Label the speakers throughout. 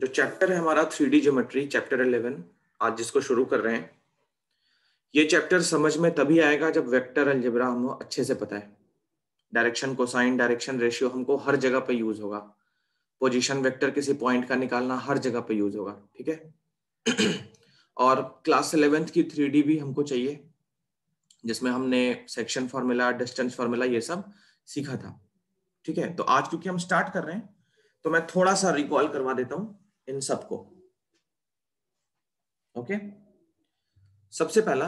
Speaker 1: जो चैप्टर है हमारा 3D ज्योमेट्री चैप्टर 11, आज जिसको शुरू कर रहे हैं, ये चैप्टर समझ में तभी आएगा जब वेक्टर अलजेब्रा हमको अच्छे से पता है। डायरेक्शन कोसाइन, डायरेक्शन रेशियो हमको हर जगह पे यूज होगा। पोजीशन वेक्टर किसी पॉइंट का निकालना हर जगह पे यूज होगा, ठीक है। और क्लास 11th की 3D भी हमको चाहिए, जिसमें हमने सेक्शन फॉर्मूला, डिस्टेंस फॉर्मूला ये सब सीखा था, ठीक है। तो आज क्योंकि हम स्टार्ट कर रहे हैं तो मैं थोड़ा सा रिकॉल करवा देता हूं इन सबको। ओके, सबसे पहला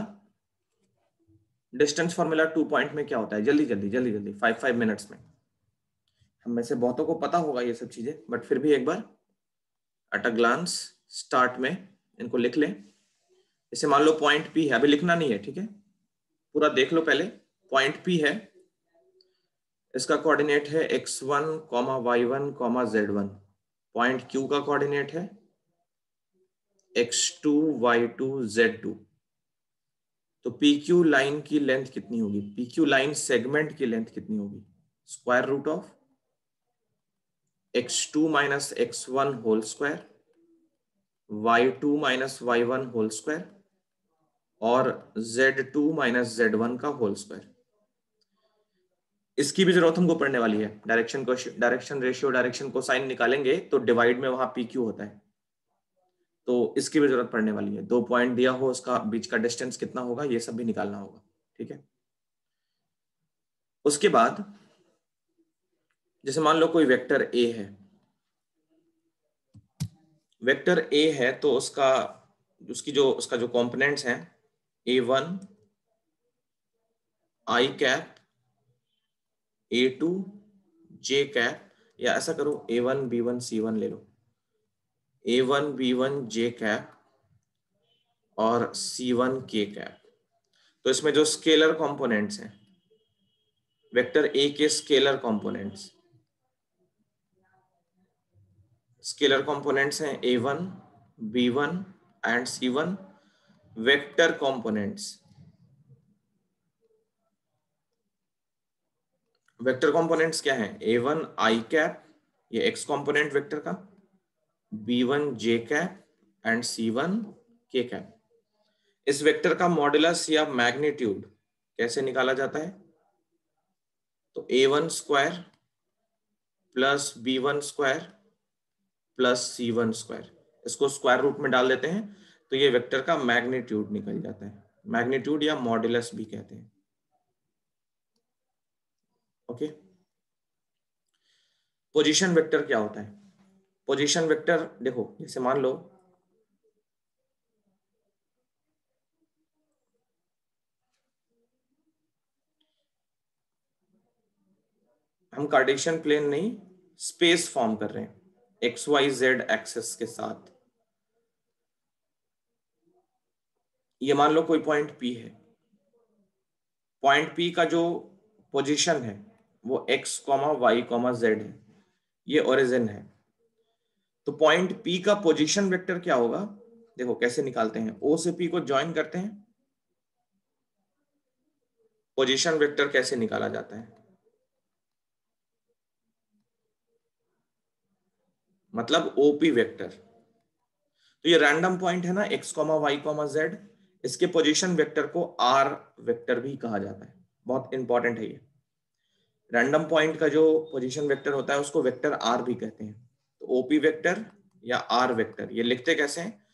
Speaker 1: डिस्टेंस फॉर्मूला 2 पॉइंट में क्या होता है, जल्दी जल्दी जल्दी जल्दी 5 मिनट्स में। हम में से बहुतों को पता होगा ये सब चीजें, बट फिर भी एक बार एट अ ग्लांस स्टार्ट में इनको लिख लें। जैसे मान लो पॉइंट पी है, अभी लिखना नहीं है, ठीक है, पूरा देख लो पहले। पॉइंट पी है, इसका कोऑर्डिनेट है x1, y1, z1। Point Q का कोऑर्डिनेट है x2, y2, z2। तो PQ लाइन की लेंथ कितनी होगी, PQ लाइन सेगमेंट की लेंथ कितनी होगी, square root of x2 minus x1 whole square, y2 minus y1 whole square और z2 माइनस z1 का होल स्क्वायर। इसकी भी जरूरत हमको पड़ने वाली है। डायरेक्शन रेशियो, डायरेक्शन कोसाइन निकालेंगे तो डिवाइड में वहां PQ होता है, तो इसकी भी जरूरत पड़ने वाली है। 2 पॉइंट दिया हो, उसका बीच का डिस्टेंस कितना होगा, ये सब भी निकालना होगा, ठीक है। उसके बाद जैसे मान लो कोई वेक्टर ए है, वेक्टर ए है तो उसका जो कंपोनेंट्स हैं A1 I cap, A2 J cap, या ऐसा करो A1 B1 C1 ले लो, A1 B1 J कैप और C1 K कैप। तो इसमें जो स्केलर कंपोनेंट्स हैं, वेक्टर ए के स्केलर कंपोनेंट्स हैं A1 B1 and C1। Vector components क्या हैं, A1 I कैप, ये x कंपोनेंट वेक्टर का, B1 J cap and C1 K cap. इस वेक्टर का मॉडुलस या मैग्नीट्यूड कैसे निकाला जाता है, तो A1 square plus B1 square plus C1 square, इसको स्क्वायर रूट में डाल देते हैं तो ये वेक्टर का मैग्नीट्यूड निकल जाता है। मैग्नीट्यूड या मॉडुलस भी कहते हैं, ओके। पोजीशन वेक्टर क्या होता है, पोजीशन वेक्टर देखो, जैसे मान लो हम कार्टेशियन प्लेन नहीं, स्पेस फॉर्म कर रहे हैं XYZ एक्सिस के साथ। ये मान लो कोई पॉइंट P है, पॉइंट P का जो पोजीशन है वो x, y, z है, ये ओरिजिन है। तो पॉइंट P का पोजीशन वेक्टर क्या होगा, देखो कैसे निकालते हैं। O से P को ज्वाइन करते हैं, पोजीशन वेक्टर कैसे निकाला जाता है, मतलब OP वेक्टर। तो ये रैंडम पॉइंट है ना x, y, z, इसके पोजीशन वेक्टर को R वेक्टर भी कहा जाता है। बहुत इंपॉर्टेंट है ये। रैंडम पॉइंट का जो पोजीशन वेक्टर होता है उसको वेक्टर R भी कहते हैं। तो OP वेक्टर या R वेक्टर, ये लिखते कैसे हैं,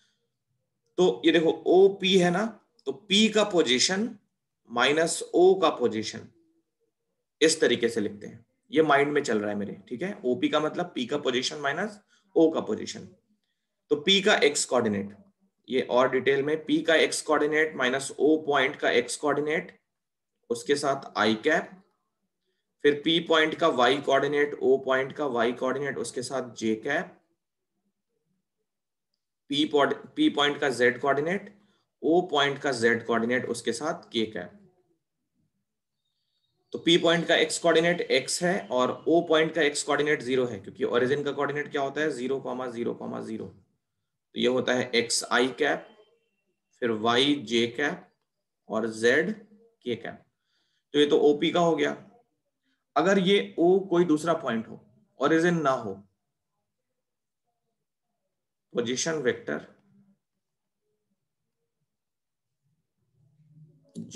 Speaker 1: तो ये देखो OP है ना, तो P का पोजीशन माइनस O का पोजीशन, इस तरीके से लिखते हैं। ये माइंड में चल रहा है मेरे, ठीक है। OP का मतलब P का पोजीशन माइनस O का पोजीशन। तो P का x कोऑर्डिनेट, ये और डिटेल में, P का x coordinate minus O point का x कोऑर्डिनेट, उसके साथ I कैप, फिर P पॉइंट का y कोऑर्डिनेट, O पॉइंट का y कोऑर्डिनेट, उसके साथ J कैप, P पॉइंट का z कोऑर्डिनेट, O पॉइंट का z कोऑर्डिनेट, उसके साथ K कैप। तो P पॉइंट का x कोऑर्डिनेट x है और O पॉइंट का x कोऑर्डिनेट 0 है, क्योंकि ओरिजिन का कोऑर्डिनेट क्या होता है, 0, 0, 0। तो ये होता है x I कैप, फिर y j कैप और z k कैप। तो ये तो OP का हो गया। अगर ये O कोई दूसरा पॉइंट हो, ओरिजिन ना हो, position vector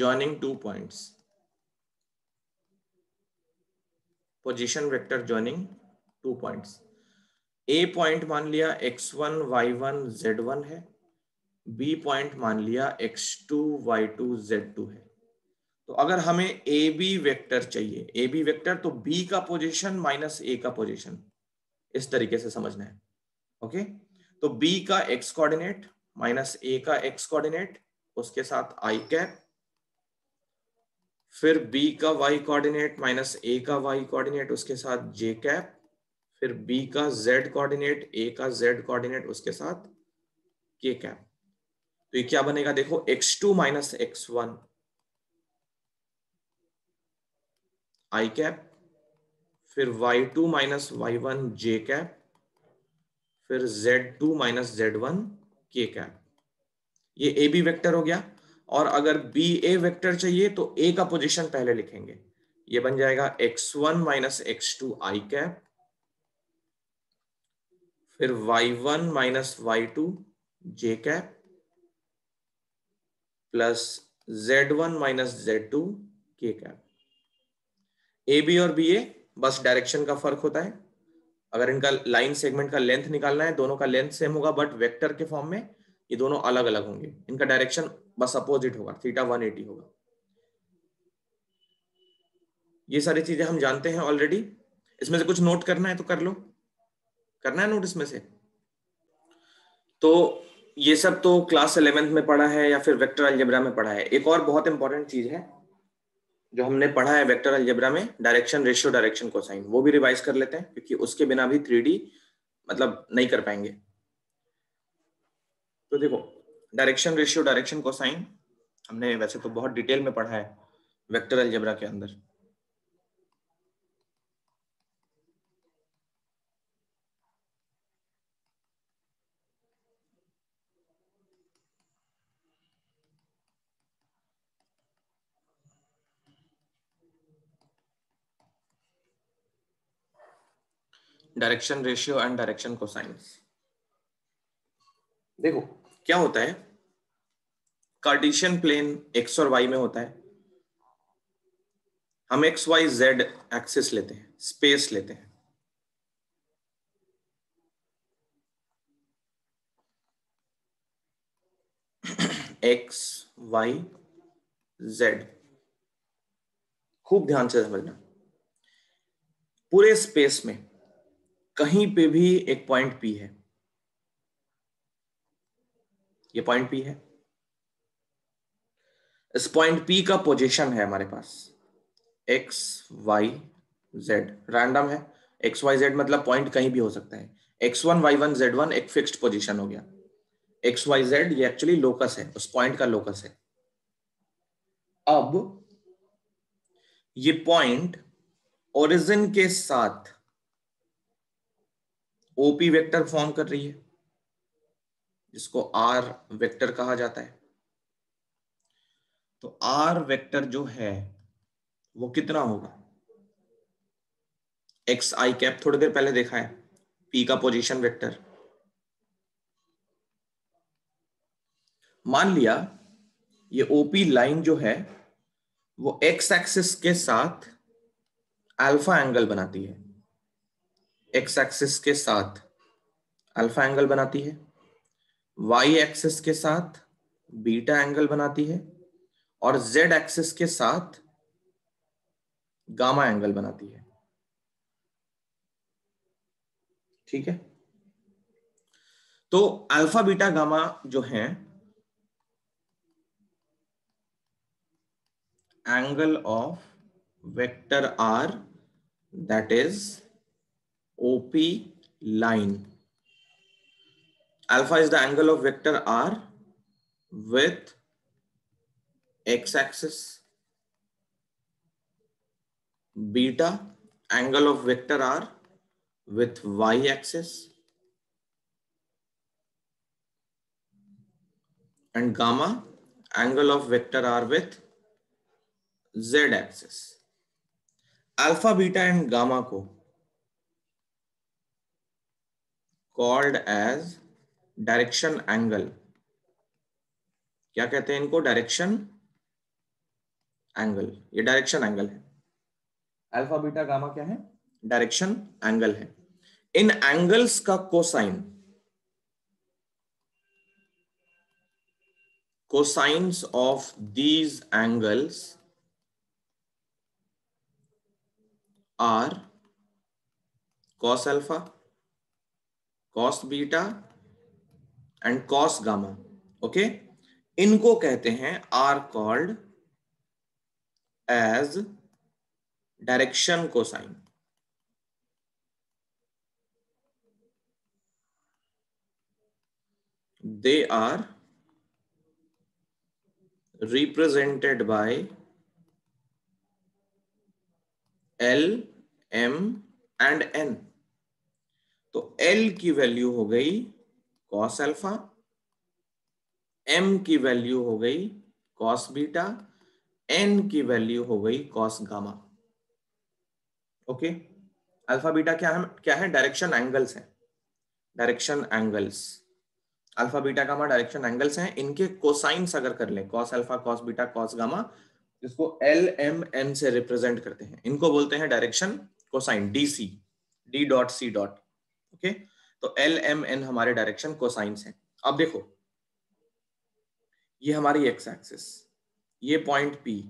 Speaker 1: joining 2 points, position vector joining 2 points. A point मान लिया x1 y1 z1 है, बी पॉइंट मान लिया x2 y2 z2 है। तो अगर हमें ए बी वेक्टर चाहिए, ए बी वेक्टर तो बी का पोजीशन माइनस ए का पोजीशन, इस तरीके से समझना है। ओके, तो बी का एक्स कोऑर्डिनेट माइनस ए का एक्स कोऑर्डिनेट, उसके साथ आई कैप, फिर बी का वाई कोऑर्डिनेट माइनस ए का वाई कोऑर्डिनेट, उसके साथ जे कैप, फिर बी का जेड कोऑर्डिनेट, ए का जेड कोऑर्डिनेट, उसके साथ के कैप। तो ये क्या बनेगा देखो, x2 माइनस x1 आई कैप, फिर y2 माइनस y1 जे कैप, फिर z2 माइनस z1 के कैप। ये ए बी वेक्टर हो गया। और अगर बी ए वेक्टर चाहिए तो ए का पोजीशन पहले लिखेंगे, ये बन जाएगा x1 माइनस x2 आई कैप, फिर y1 minus y2 j cap, plus z1 minus z2 k cap. A B और बी ए बस डायरेक्शन का फर्क होता है। अगर इनका लाइन सेगमेंट का लेंथ निकालना है, दोनों का लेंथ सेम होगा, बट वेक्टर के फॉर्म में ये दोनों अलग अलग होंगे। इनका डायरेक्शन बस अपोजिट होगा, थीटा 180 होगा। ये सारी चीजें हम जानते हैं ऑलरेडी। इसमें से कुछ नोट करना है तो कर लो, करना है नोट इसमें से। तो ये सब तो क्लास 11th में पढ़ा है या फिर वेक्टर अलजेब्रा में पढ़ा है। एक और बहुत इंपॉर्टेंट चीज है जो हमने पढ़ा है वेक्टर अलजेब्रा में, डायरेक्शन रेशियो, डायरेक्शन कोसाइन, वो भी रिवाइज कर लेते हैं क्योंकि उसके बिना भी 3D मतलब नहीं कर पाएंगे। तो देखो, डायरेक्शन रेशियो, डायरेक्शन कोसाइन हमने वैसे तो बहुत डिटेल में पढ़ा है वेक्टर अलजेब्रा के अंदर। Direction ratio and direction cosines. देखो क्या होता है, कार्टेशियन प्लेन एक्स और वाई में होता है। हम एक्स वाई जेड एक्सिस लेते हैं, स्पेस लेते हैं। एक्स वाई जेड, खूब ध्यान से समझना। पूरे स्पेस में कहीं पे भी एक पॉइंट पी है, ये पॉइंट पी है। इस पॉइंट पी का पोजीशन है हमारे पास एक्स वाई जेड, रैंडम है। एक्स वाई जेड मतलब पॉइंट कहीं भी हो सकता है। x1 y1 z1 एक फिक्स्ड पोजीशन हो गया। एक्स वाई जेड ये एक्चुअली लोकस है, उस पॉइंट का लोकस है। अब ये पॉइंट ओरिजिन के साथ ओपी वेक्टर फॉर्म कर रही है, जिसको आर वेक्टर कहा जाता है। तो आर वेक्टर जो है वो कितना होगा, एक्स आई कैप थोड़ी देर पहले देखा है, पी का पोजीशन वेक्टर। मान लिया ये ओपी लाइन जो है वो एक्स एक्सिस के साथ अल्फा एंगल बनाती है, एक्स एक्सिस के साथ अल्फा एंगल बनाती है, वाई एक्सिस के साथ बीटा एंगल बनाती है, और जेड एक्सिस के साथ गामा एंगल बनाती है। ठीक है, तो अल्फा बीटा गामा जो है angle of vector R, that is OP line. Alpha is the angle of vector r with x-axis. Beta angle of vector r with y-axis. And gamma angle of vector r with z-axis. Alpha, beta and gamma को called as direction angle, क्या कहते हैं इनको? Direction angle. ये direction angle है। Alpha beta gamma क्या है? Direction angle है। इन एंगल्स का cosines of these angles are cos alpha, cos beta and cos gamma. Okay, इनको कहते हैं, are called as direction cosine. They are represented by L, M and N। तो L की वैल्यू हो गई cos अल्फा, M की value हो गई cos बीटा, N की वैल्यू हो गई cos gamma. Okay, alpha beta क्या है? डायरेक्शन एंगल्स हैं, direction angles. Alpha beta gamma direction angles हैं। इनके कोसाइन्स अगर कर लें, cos alpha, cos beta, cos gamma, जिसको L, M, N से रिप्रेजेंट करते हैं, इनको बोलते हैं direction cosine, DC, D dot C dot. Okay, तो L, M, N हमारे डायरेक्शन कोसाइन्स हैं। अब देखो, ये हमारी एक्स एक्सिस, ये पॉइंट P,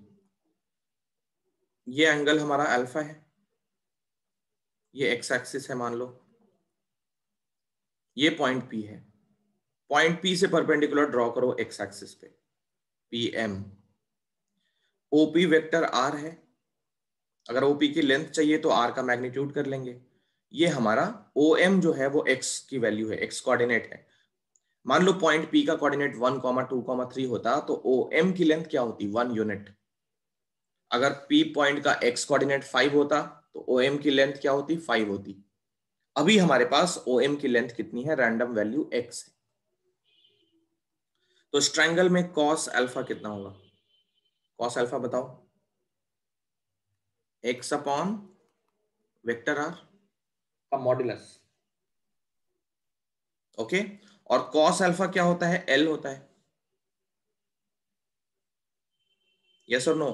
Speaker 1: ये एंगल हमारा अल्फा है, ये एक्स एक्सिस है मान लो, ये पॉइंट P है। पॉइंट P से परपेंडिकुलर ड्रॉ करो एक्स एक्सिस पे, PM। OP वेक्टर R है। अगर OP की लेंथ चाहिए तो R का मैग्नीट्यूड कर लेंगे। ये हमारा OM जो है वो x की वैल्यू है, x कोऑर्डिनेट है। मान लो पॉइंट P का कोऑर्डिनेट 1, 2, 3 होता तो OM की लेंथ क्या होती? 1 यूनिट। अगर P पॉइंट का x कोऑर्डिनेट 5 होता तो OM की लेंथ क्या होती? 5 होती। अभी हमारे पास OM की लेंथ कितनी है? रैंडम वैल्यू x है। तो इस ट्रायंगल में cos अल्फा कितना होगा? cos अल्फा बताओ। x अपॉन वेक्टर r का मॉड्यूलस। ओके, और cos अल्फा क्या होता है? L होता है। यस और नो?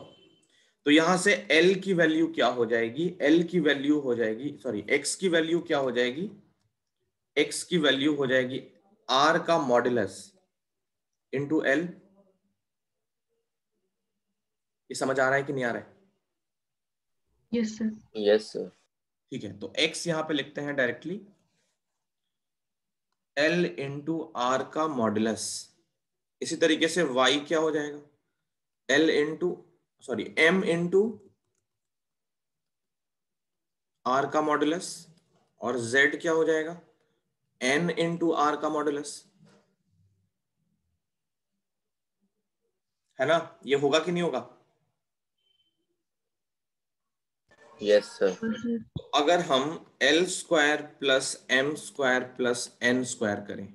Speaker 1: तो यहां से L की वैल्यू क्या हो जाएगी? L की वैल्यू हो जाएगी, सॉरी, x की वैल्यू क्या हो जाएगी? x की वैल्यू हो जाएगी r का मॉड्यूलस इंटू L। ये समझ आ रहा है कि नहीं आ रहा है?
Speaker 2: Yes sir.
Speaker 3: Yes sir.
Speaker 1: ठीक है, तो x यहां पे लिखते हैं डायरेक्टली L इंटू r का मॉड्यूलस। इसी तरीके से y क्या हो जाएगा? L into, sorry, m into r का मॉड्यूलस, और z क्या हो जाएगा? n इंटू r का मॉड्यूलस। है ना? ये होगा कि नहीं होगा?
Speaker 3: Yes sir.
Speaker 1: तो अगर हम L square plus M square plus N square करें,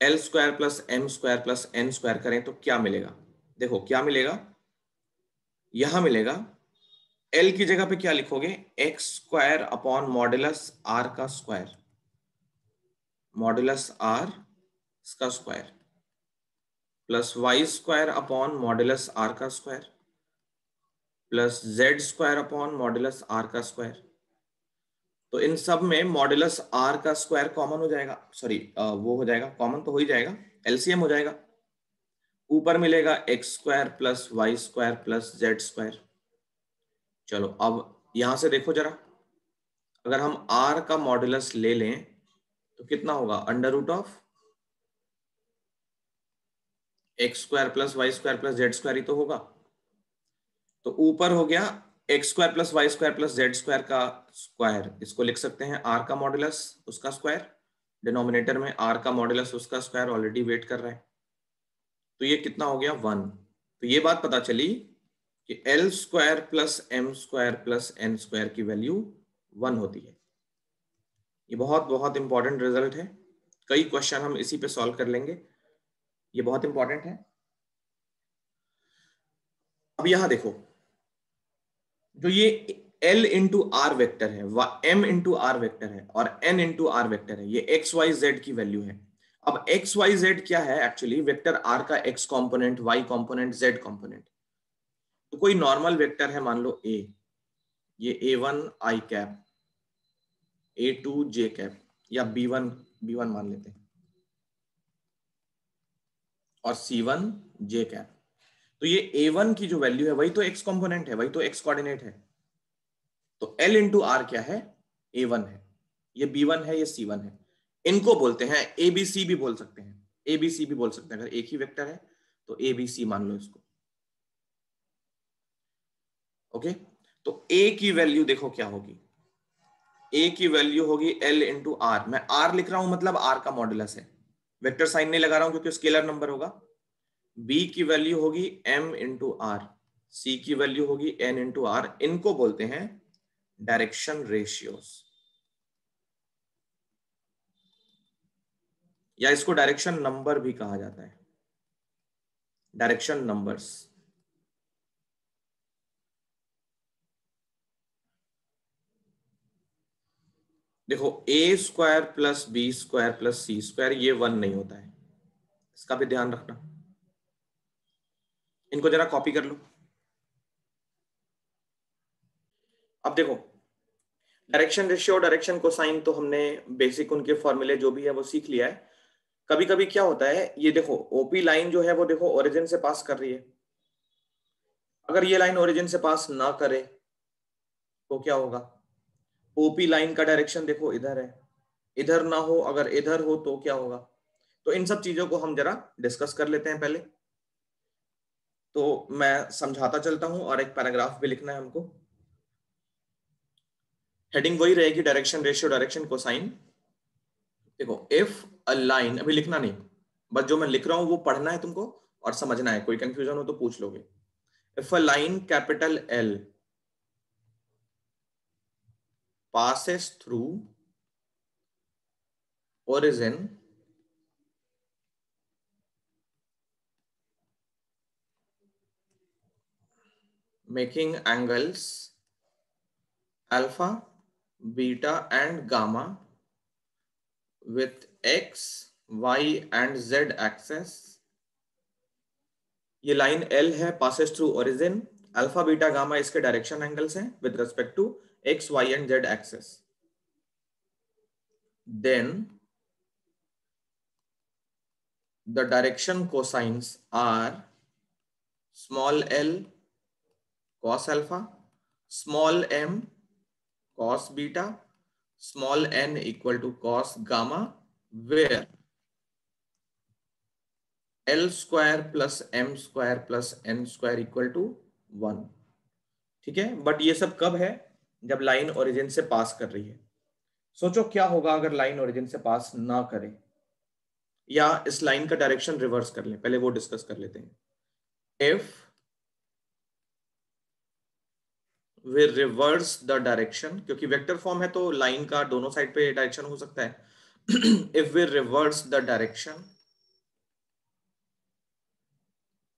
Speaker 1: L square plus M square plus N square करें तो क्या मिलेगा? देखो क्या मिलेगा, यहां मिलेगा L की जगह पे क्या लिखोगे? X square upon modulus R का स्क्वायर, मॉड्यूलस R का square, plus Y square upon modulus R का square, plus Z square upon modulus R का स्क्वायर। तो इन सब में मॉड्यूलस R का स्क्वायर कॉमन हो जाएगा, सॉरी, वो हो जाएगा, कॉमन तो हो ही जाएगा, एलसीएम हो जाएगा। ऊपर मिलेगा X square plus Y square plus Z square. चलो अब यहां से देखो जरा, अगर हम R का मॉड्यूलस ले लें तो कितना होगा? Under root of x square plus Y square plus Z square ही तो होगा। तो ऊपर हो गया x square plus Y square plus Z square का स्क्वायर, इसको लिख सकते हैं R का मॉड्यूलस उसका स्क्वायर। डिनोमिनेटर में R का मॉड्यूलस उसका स्क्वायर ऑलरेडी वेट कर रहा है, तो ये कितना हो गया? 1। तो ये बात पता चली कि L square plus M square plus N square की वैल्यू 1 होती है। ये बहुत बहुत इंपॉर्टेंट रिजल्ट है, कई क्वेश्चन हम इसी पे सॉल्व कर लेंगे, ये बहुत इंपॉर्टेंट है। अब यहां देखो, जो ये L इंटू आर वेक्टर है, M इंटू आर वेक्टर है और N इंटू आर वेक्टर है, ये एक्स वाई जेड की वैल्यू है। अब एक्स वाई जेड क्या है? एक्चुअली वेक्टर आर का x component, y component, z component. तो कोई नॉर्मल वेक्टर है, मान लो ए, ये A1 आई कैप, A2 जे कैप, या B1 मान लेते हैं, और C1 जे कैप। तो ये A1 की जो वैल्यू है वही तो एक्स कॉम्पोनेंट है, वही तो एक्स कोऑर्डिनेट है। तो L इंटू आर क्या है? A1 है, ये B1 है, ये C1 है। इनको बोलते हैं ABC भी बोल सकते हैं, ABC भी बोल सकते हैं। अगर एक ही वेक्टर है तो ABC मान लो इसको। ओके, तो A की वैल्यू देखो क्या होगी। A की वैल्यू होगी L इंटू आर। मैं R लिख रहा हूं मतलब R का मॉडुलस है, वेक्टर साइन नहीं लगा रहा हूं क्योंकि स्केलर नंबर होगा। B की वैल्यू होगी M इंटू आर, C की वैल्यू होगी N इंटू आर। इनको बोलते हैं डायरेक्शन रेशियोज, या इसको डायरेक्शन नंबर भी कहा जाता है, डायरेक्शन नंबर्स। देखो a square plus b square plus c square ये 1 नहीं होता है, इसका भी ध्यान रखना। इनको जरा कॉपी कर लो। अब देखो डायरेक्शन रेशियो, डायरेक्शन कोसाइन तो हमने बेसिक उनके फॉर्मूले जो भी है वो सीख लिया है। कभी कभी क्या होता है, ये देखो ओपी लाइन जो है वो देखो ओरिजिन से पास कर रही है। अगर ये लाइन ओरिजिन से पास ना करे तो क्या होगा? ओपी लाइन का डायरेक्शन देखो इधर है, इधर ना हो, अगर इधर हो तो क्या होगा? तो इन सब चीजों को हम जरा डिस्कस कर लेते हैं पहले। तो मैं समझाता चलता हूं और एक पैराग्राफ भी लिखना है हमको। हेडिंग वही रहेगी, डायरेक्शन रेशियो, डायरेक्शन कोसाइन। देखो इफ अ लाइन, अभी लिखना नहीं, बस जो मैं लिख रहा हूं वो पढ़ना है तुमको और समझना है। कोई कंफ्यूजन हो तो पूछ लोगे। If a line capital L passes through origin making angles alpha, beta and gamma with x, y and z axis। ये लाइन L है, passes through origin, alpha beta gamma इसके डायरेक्शन एंगल्स हैं with respect to x, y and z axis। Then the direction cosines are small l cos alpha, small m cos beta, small n equal to cos gamma, where L square plus m square plus n square equal to 1। ठीक है, but ये सब कब है? जब line origin से पास कर रही है। सोचो क्या होगा अगर लाइन ओरिजिन से पास ना करे, या इस लाइन का डायरेक्शन रिवर्स कर ले, पहले वो डिस्कस कर लेते हैं। If we reverse the direction, क्योंकि वेक्टर फॉर्म है तो लाइन का दोनों साइड पे डायरेक्शन हो सकता है। If we reverse the direction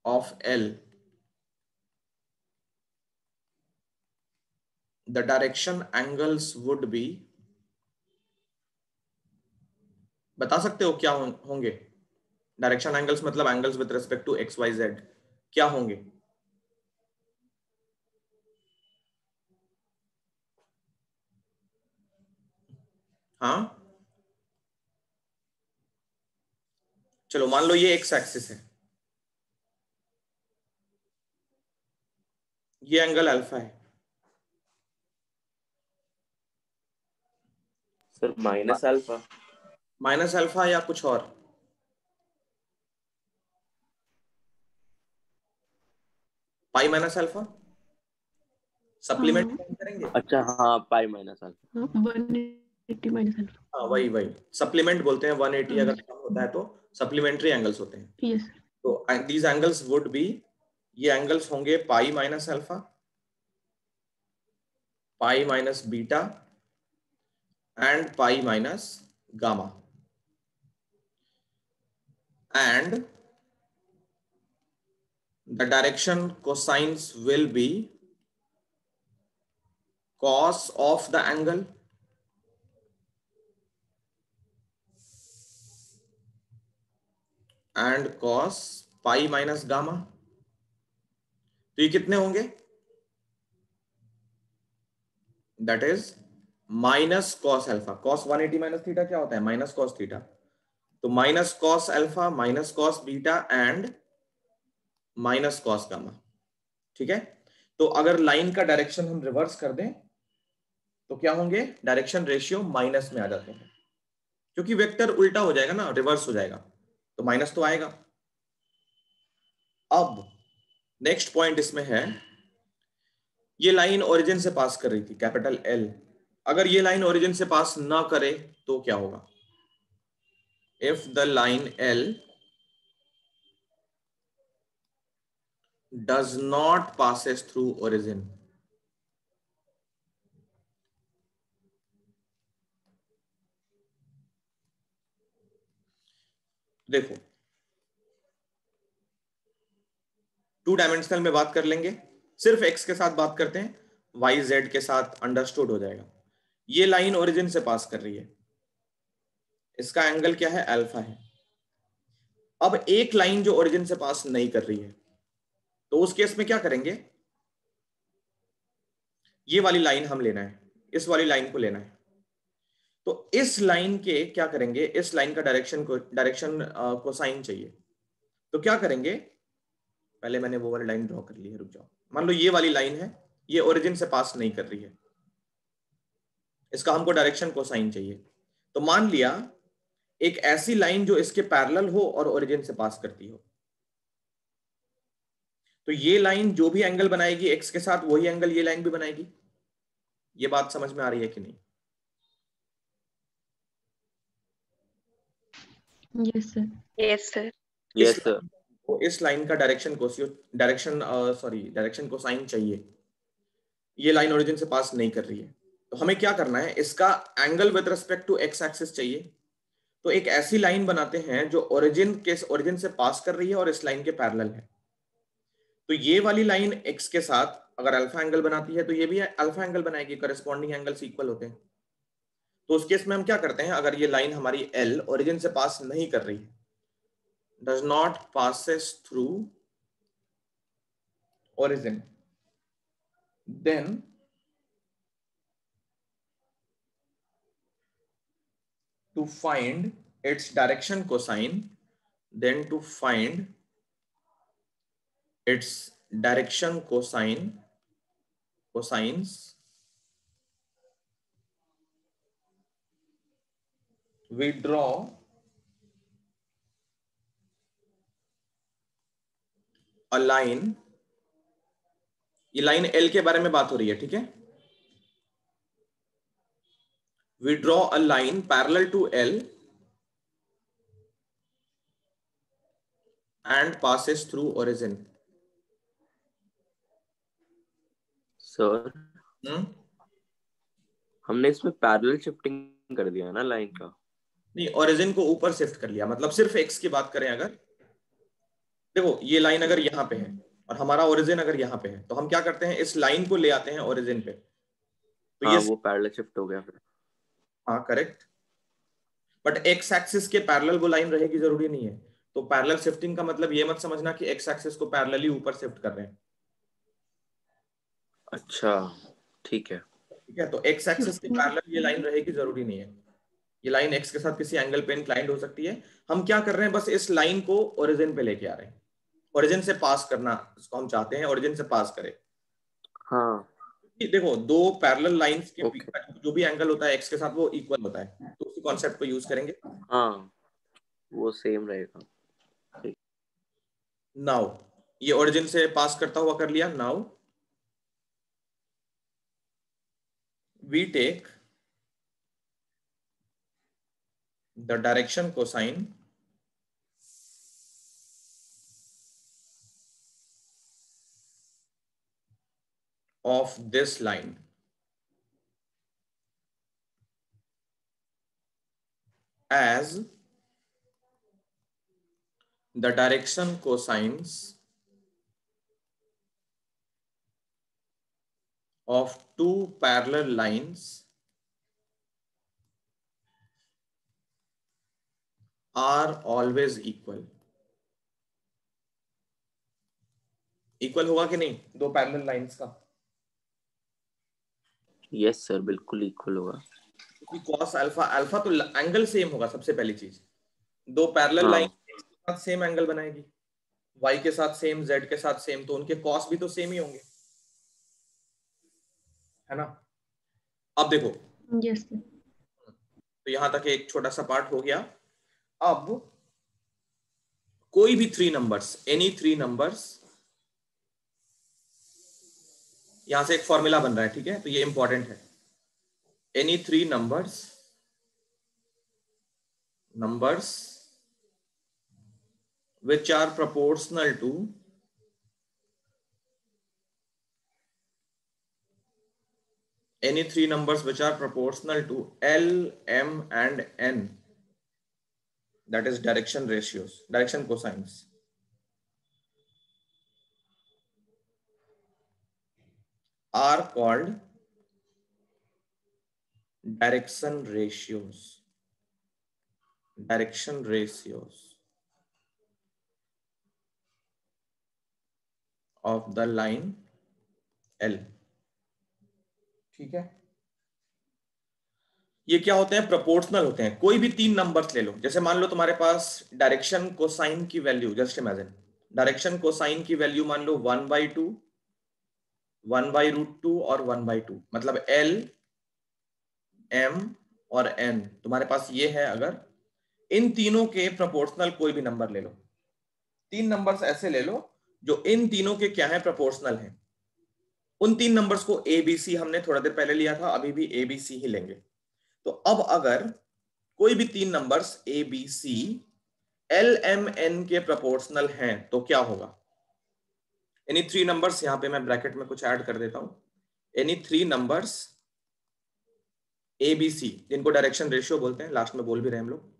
Speaker 1: of L, the direction angles would be, बता सकते हो क्या होंगे? डायरेक्शन एंगल्स मतलब angles with respect to x y z क्या होंगे? हाँ चलो मान लो ये एक्स एक्सिस है, ये एंगल अल्फा है।
Speaker 3: Sir minus alpha.
Speaker 1: Minus alpha या कुछ और? पाई माइनस अल्फा सप्लीमेंट
Speaker 2: हाँ
Speaker 1: करेंगे।
Speaker 3: अच्छा हाँ, पाई माइनस अल्फा।
Speaker 2: हाँ 180 माइनस अल्फा।
Speaker 1: हाँ वही वही सप्लीमेंट बोलते हैं। 180
Speaker 2: हाँ
Speaker 1: अगर कम होता है तो सप्लीमेंट्री एंगल्स होते हैं।
Speaker 2: यस
Speaker 1: तो दीज एंगल्स वुड बी, ये एंगल्स होंगे pi minus alpha, pi minus beta and pi minus gamma. And the direction cosines will be cos of the angle and cos pi minus gamma। तो ये कितने होंगे? That is minus cos alpha. Cos 180 minus theta क्या होता है? Minus cos theta. तो minus cos alpha minus cos beta and minus cos gamma. ठीक है, तो अगर लाइन का डायरेक्शन हम रिवर्स कर दें तो क्या होंगे? डायरेक्शन रेशियो माइनस में आ जाते हैं, क्योंकि वेक्टर उल्टा हो जाएगा ना, रिवर्स हो जाएगा, तो माइनस तो आएगा। अब नेक्स्ट पॉइंट इसमें है, ये लाइन ओरिजिन से पास कर रही थी, कैपिटल एल। अगर ये लाइन ओरिजिन से पास ना करे तो क्या होगा? If the line L does not passes through origin, देखो 2 डायमेंशनल में बात कर लेंगे, सिर्फ एक्स के साथ बात करते हैं, वाई जेड के साथ अंडरस्टूड हो जाएगा। ये लाइन ओरिजिन से पास कर रही है, इसका एंगल क्या है? अल्फा है। अब एक लाइन जो ओरिजिन से पास नहीं कर रही है, तो उस केस में क्या करेंगे? ये वाली लाइन हम लेना है, इस वाली लाइन को लेना है। तो इस लाइन के क्या करेंगे? इस लाइन का डायरेक्शन को साइन चाहिए, तो क्या करेंगे? पहले मैंने वो वाली लाइन ड्रॉ कर ली है, रुक जाओ। मान लो ये वाली लाइन है, ये ओरिजिन से पास नहीं कर रही है, इसका हमको डायरेक्शन को साइन चाहिए। तो मान लिया एक ऐसी लाइन जो इसके पैरेलल हो और ओरिजिन से पास करती हो, तो ये लाइन जो भी एंगल बनाएगी एक्स के साथ, वही एंगल ये लाइन भी बनाएगी। ये बात समझ में आ रही है कि नहीं?
Speaker 2: Yes sir.
Speaker 4: Yes sir.
Speaker 3: Yes sir.
Speaker 1: इस लाइन का डायरेक्शन को साइन चाहिए। ये लाइन ओरिजिन से पास नहीं कर रही है, तो हमें क्या करना है? इसका angle with respect to x axis चाहिए। तो एक ऐसी लाइन बनाते हैं जो ओरिजिन से पास कर रही है और इस लाइन के पैरेलल है। तो ये वाली लाइन एक्स के साथ अगर अल्फा एंगल बनाती है, तो ये भी अल्फा एंगल बनाएगी, करस्पॉन्डिंग एंगल्स इक्वल होते हैं। तो उस केस में हम क्या करते हैं? अगर ये लाइन हमारी एल ओरिजिन से पास नहीं कर रही है, does not passes through origin, then to find its direction cosine, then to find its direction cosines, we draw a line। ये लाइन एल के बारे में बात हो रही है, ठीक है। We draw a line parallel to L and passes through origin।
Speaker 3: Sir हमने इसमें पैरेलल शिफ्टिंग कर दिया ना लाइन का?
Speaker 1: नहीं, ओरिजिन को ऊपर शिफ्ट कर लिया। मतलब सिर्फ एक्स की बात करें अगर, देखो ये लाइन अगर यहाँ पे है और हमारा ओरिजिन अगर यहाँ पे है, तो हम क्या करते हैं? इस लाइन को ले आते हैं ओरिजिन पे। तो
Speaker 3: हाँ,
Speaker 1: ये
Speaker 3: वो पैरेलल शिफ्ट हो गया फिर।
Speaker 1: हाँ करेक्ट, बट एक्स एक्सिस के पैरेलल वो लाइन रहेगी जरूरी नहीं है। तो पैरेलल शिफ्टिंग का मतलब ये मत समझना कि एक्स एक्सिस को पैरेलली ऊपर शिफ्ट कर रहे हैं।
Speaker 3: अच्छा, ठीक है।
Speaker 1: ठीक है, तो एक्स एक्सिस के पैरेलल ये लाइन रहेगी जरूरी नहीं है। ये लाइन एक्स के साथ किसी एंगल पे इंक्लाइंड हो सकती है। हम क्या कर रहे हैं? बस इस लाइन को ओरिजिन पे लेके आ रहे हैं, ओरिजिन से पास करना इसको हम चाहते हैं, ओरिजिन से पास करें।
Speaker 3: हाँ,
Speaker 1: देखो दो पैरेलल लाइंस के बीच
Speaker 3: ओके।
Speaker 1: का जो भी एंगल होता है एक्स के साथ वो इक्वल होता है, तो उसी कॉन्सेप्ट को यूज करेंगे।
Speaker 3: हाँ, वो सेम रहेगा।
Speaker 1: नाउ ये ओरिजिन से पास करता हुआ कर लिया। Now we take the direction cosine of this line as the direction cosines of two parallel lines are always equal. Equal होगा कि नहीं दो पैरेलल लाइंस का?
Speaker 3: यस सर, बिल्कुल इक्वल होगा।
Speaker 1: क्योंकि cos अल्फा, अल्फा तो एंगल सेम होगा। सबसे पहली चीज, दो पैरेलल लाइन
Speaker 3: हाँ
Speaker 1: के साथ सेम एंगल बनाएगी, y के साथ सेम, z के साथ सेम, तो उनके cos भी तो सेम ही होंगे, है ना? अब देखो,
Speaker 2: यस सर।
Speaker 1: तो यहां तक एक छोटा सा पार्ट हो गया। अब कोई भी three numbers, any three numbers, यहां से एक फॉर्मूला बन रहा है, ठीक है? तो ये इंपॉर्टेंट है। Any three numbers which are proportional to any three numbers which are proportional to L, M and N, that is direction ratios, direction cosines, are called direction ratios of the line L। ठीक है? ये क्या होते हैं? Proportional होते हैं। कोई भी तीन नंबर्स ले लो, जैसे मान लो तुम्हारे पास डायरेक्शन कोसाइन की value, just imagine direction cosine की वैल्यू मान लो 1/2, 1/√2 और 1/2, मतलब L, M और N तुम्हारे पास ये है। अगर इन तीनों के प्रोपोर्शनल कोई भी नंबर ले लो, तीन नंबर्स ऐसे ले लो जो इन तीनों के क्या है? प्रोपोर्शनल है। उन तीन नंबर्स को ABC हमने थोड़ा देर पहले लिया था, अभी भी ABC ही लेंगे। तो अब अगर कोई भी तीन नंबर्स ABC LMN के प्रोपोर्शनल हैं तो क्या होगा? एनी थ्री नंबर्स, यहां पे मैं ब्रैकेट में कुछ ऐड कर देता हूं, एनी थ्री नंबर्स ABC, जिनको डायरेक्शन रेशियो बोलते हैं, लास्ट में बोल भी रहे हम लोग,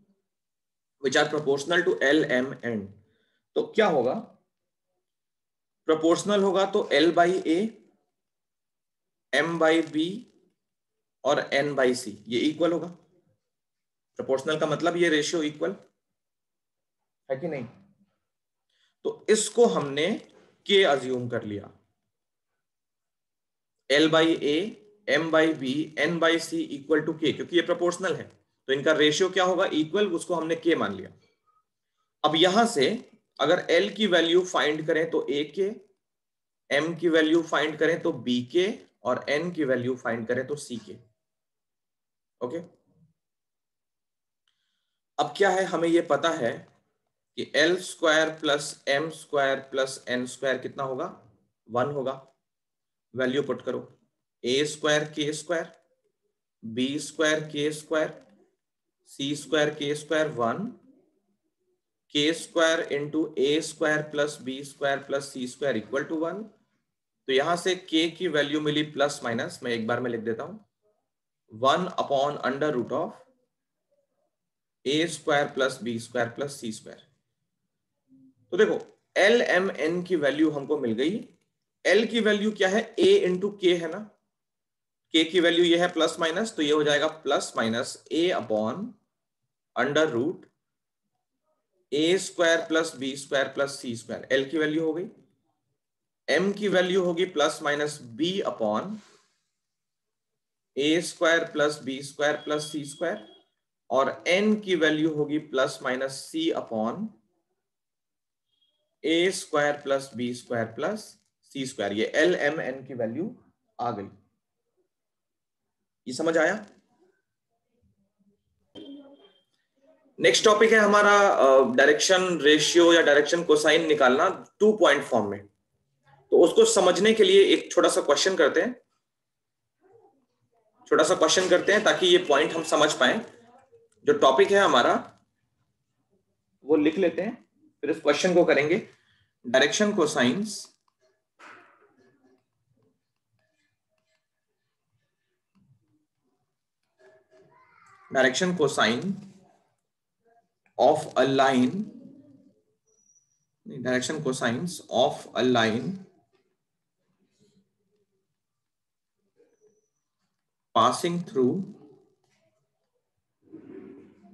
Speaker 1: which are proportional to LMN, तो क्या होगा? प्रोपोर्शनल होगा तो L/A, M/B और N/C, ये इक्वल होगा। प्रोपोर्शनल का मतलब ये रेशियो इक्वल है कि नहीं? तो इसको हमने K अज्यूम कर लिया, L/A, M/B, N/C equal to K, क्योंकि ये प्रोपोर्शनल है तो इनका रेशियो क्या होगा? इक्वल, उसको हमने K मान लिया। अब यहां से अगर L की वैल्यू फाइंड करें तो A के, M की वैल्यू फाइंड करें तो B के, और N की वैल्यू फाइंड करें तो C के। ओके, अब क्या है, हमें यह पता है कि L² plus M² plus N² कितना होगा? 1 होगा। वैल्यू पुट करो, A² K², B² K², C² K², 1, K² into A² plus B² plus C² equal to 1। तो यहां से K की वैल्यू मिली प्लस माइनस, मैं एक बार में लिख देता हूं, 1/√ऑफ A² plus B² plus C²। तो देखो LMN की वैल्यू हमको मिल गई। L की वैल्यू क्या है? A इंटू K है ना, K की वैल्यू ये है प्लस माइनस, तो ये हो जाएगा plus minus A/√A² plus B² plus C²। L की वैल्यू हो गई। M की वैल्यू होगी plus minus B/A² plus B² plus C², और N की वैल्यू होगी plus minus C/A² plus B² plus C²। ये LMN की वैल्यू आ गई। ये समझ आया? नेक्स्ट टॉपिक है हमारा डायरेक्शन रेशियो या डायरेक्शन कोसाइन निकालना 2 पॉइंट फॉर्म में। तो उसको समझने के लिए एक छोटा सा क्वेश्चन करते हैं, ताकि ये पॉइंट हम समझ पाए। जो टॉपिक है हमारा वो लिख लेते हैं, फिर इस क्वेश्चन को करेंगे। Direction cosines of a line, direction cosines of a line passing through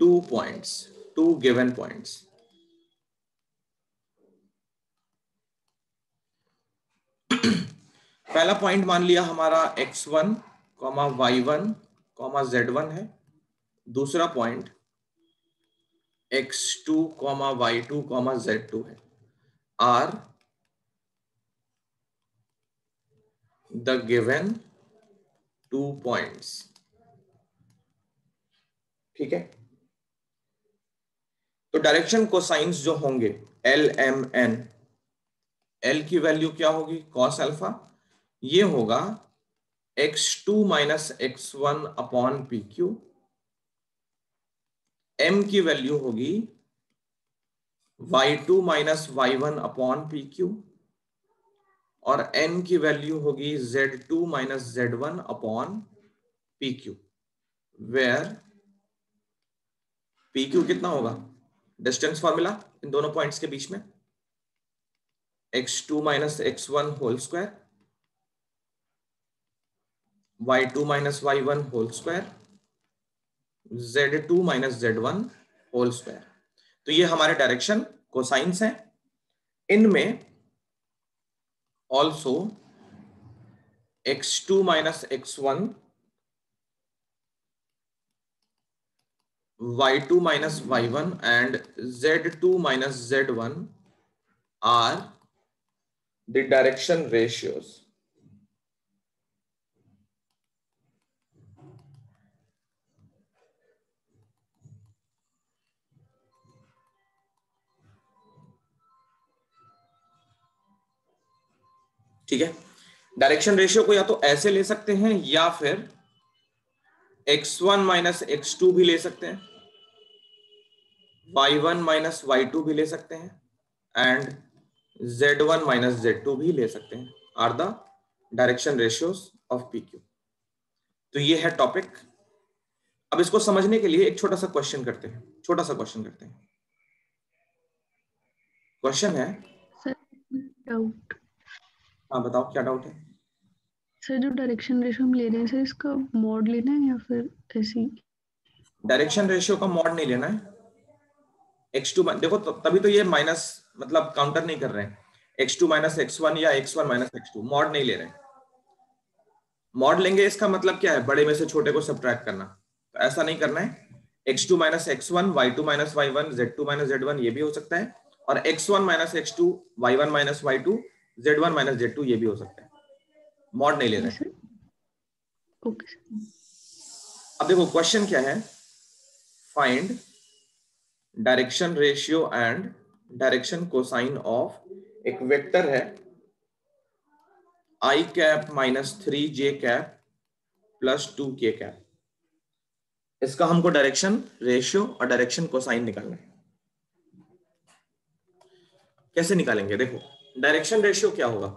Speaker 1: two given points. पहला पॉइंट मान लिया हमारा x1, y1, z1 है। दूसरा पॉइंट x2, y2, z2 है। Are the given 2 points. ठीक है, तो डायरेक्शन कोसाइंस जो होंगे एल एम एन, एल की वैल्यू क्या होगी कॉस अल्फा, ये होगा x2 minus x1 upon P Q. m की वैल्यू होगी y2 minus y1 upon P Q, और n की वैल्यू होगी z2 minus z1 upon P Q, where P Q कितना होगा, डिस्टेंस फॉर्मूला इन दोनों पॉइंट्स के बीच में, x2 minus x1 whole square, y2 minus y1 whole square, z2 minus z1 whole square. तो ये हमारे डायरेक्शन कोसाइंस हैं। इनमें also x2 minus x1, y2 minus y1 and z2 minus z1 are the direction ratios. ठीक है, direction ratio को या तो ऐसे ले सकते हैं या फिर x1 माइनस x2 भी ले सकते हैं, y1 माइनस y2 भी ले सकते हैं, एंड z1 माइनस z2 भी ले सकते हैं, are the direction ratios of PQ। तो ये है टॉपिक। अब इसको समझने के लिए एक छोटा सा क्वेश्चन करते हैं, क्वेश्चन है।
Speaker 2: Sir doubt.
Speaker 1: हाँ बताओ क्या डाउट है।
Speaker 2: सर जो डायरेक्शन रेशियो हम ले रहे हैं सर, इसका मॉड लेना है या फिर ऐसी?
Speaker 1: डायरेक्शन रेशियो का मॉड नहीं लेना है। x2 देखो तभी तो ये माइनस मतलब काउंटर नहीं कर रहे हैं, x2 माइनस x1 या x1 माइनस x2, मॉड नहीं ले रहे हैं। मॉड लेंगे इसका मतलब क्या है, बड़े में से छोटे को सब्ट्रैक्ट करना, तो ऐसा नहीं करना है। x2 minus x1, y2 minus y1, z2 minus z1 ये भी हो सकता है, और x1 minus x2, y1 minus y2, z1 minus z2 ये भी हो सकता है। मॉड नहीं ले रहे हैं।
Speaker 2: ओके।
Speaker 1: अब देखो क्वेश्चन क्या है, find direction ratio and direction cosine of, एक वेक्टर है i cap minus 3j cap plus 2k cap, इसका हमको डायरेक्शन रेशियो और डायरेक्शन कोसाइन निकालना है। कैसे निकालेंगे, देखो डायरेक्शन रेशियो क्या होगा,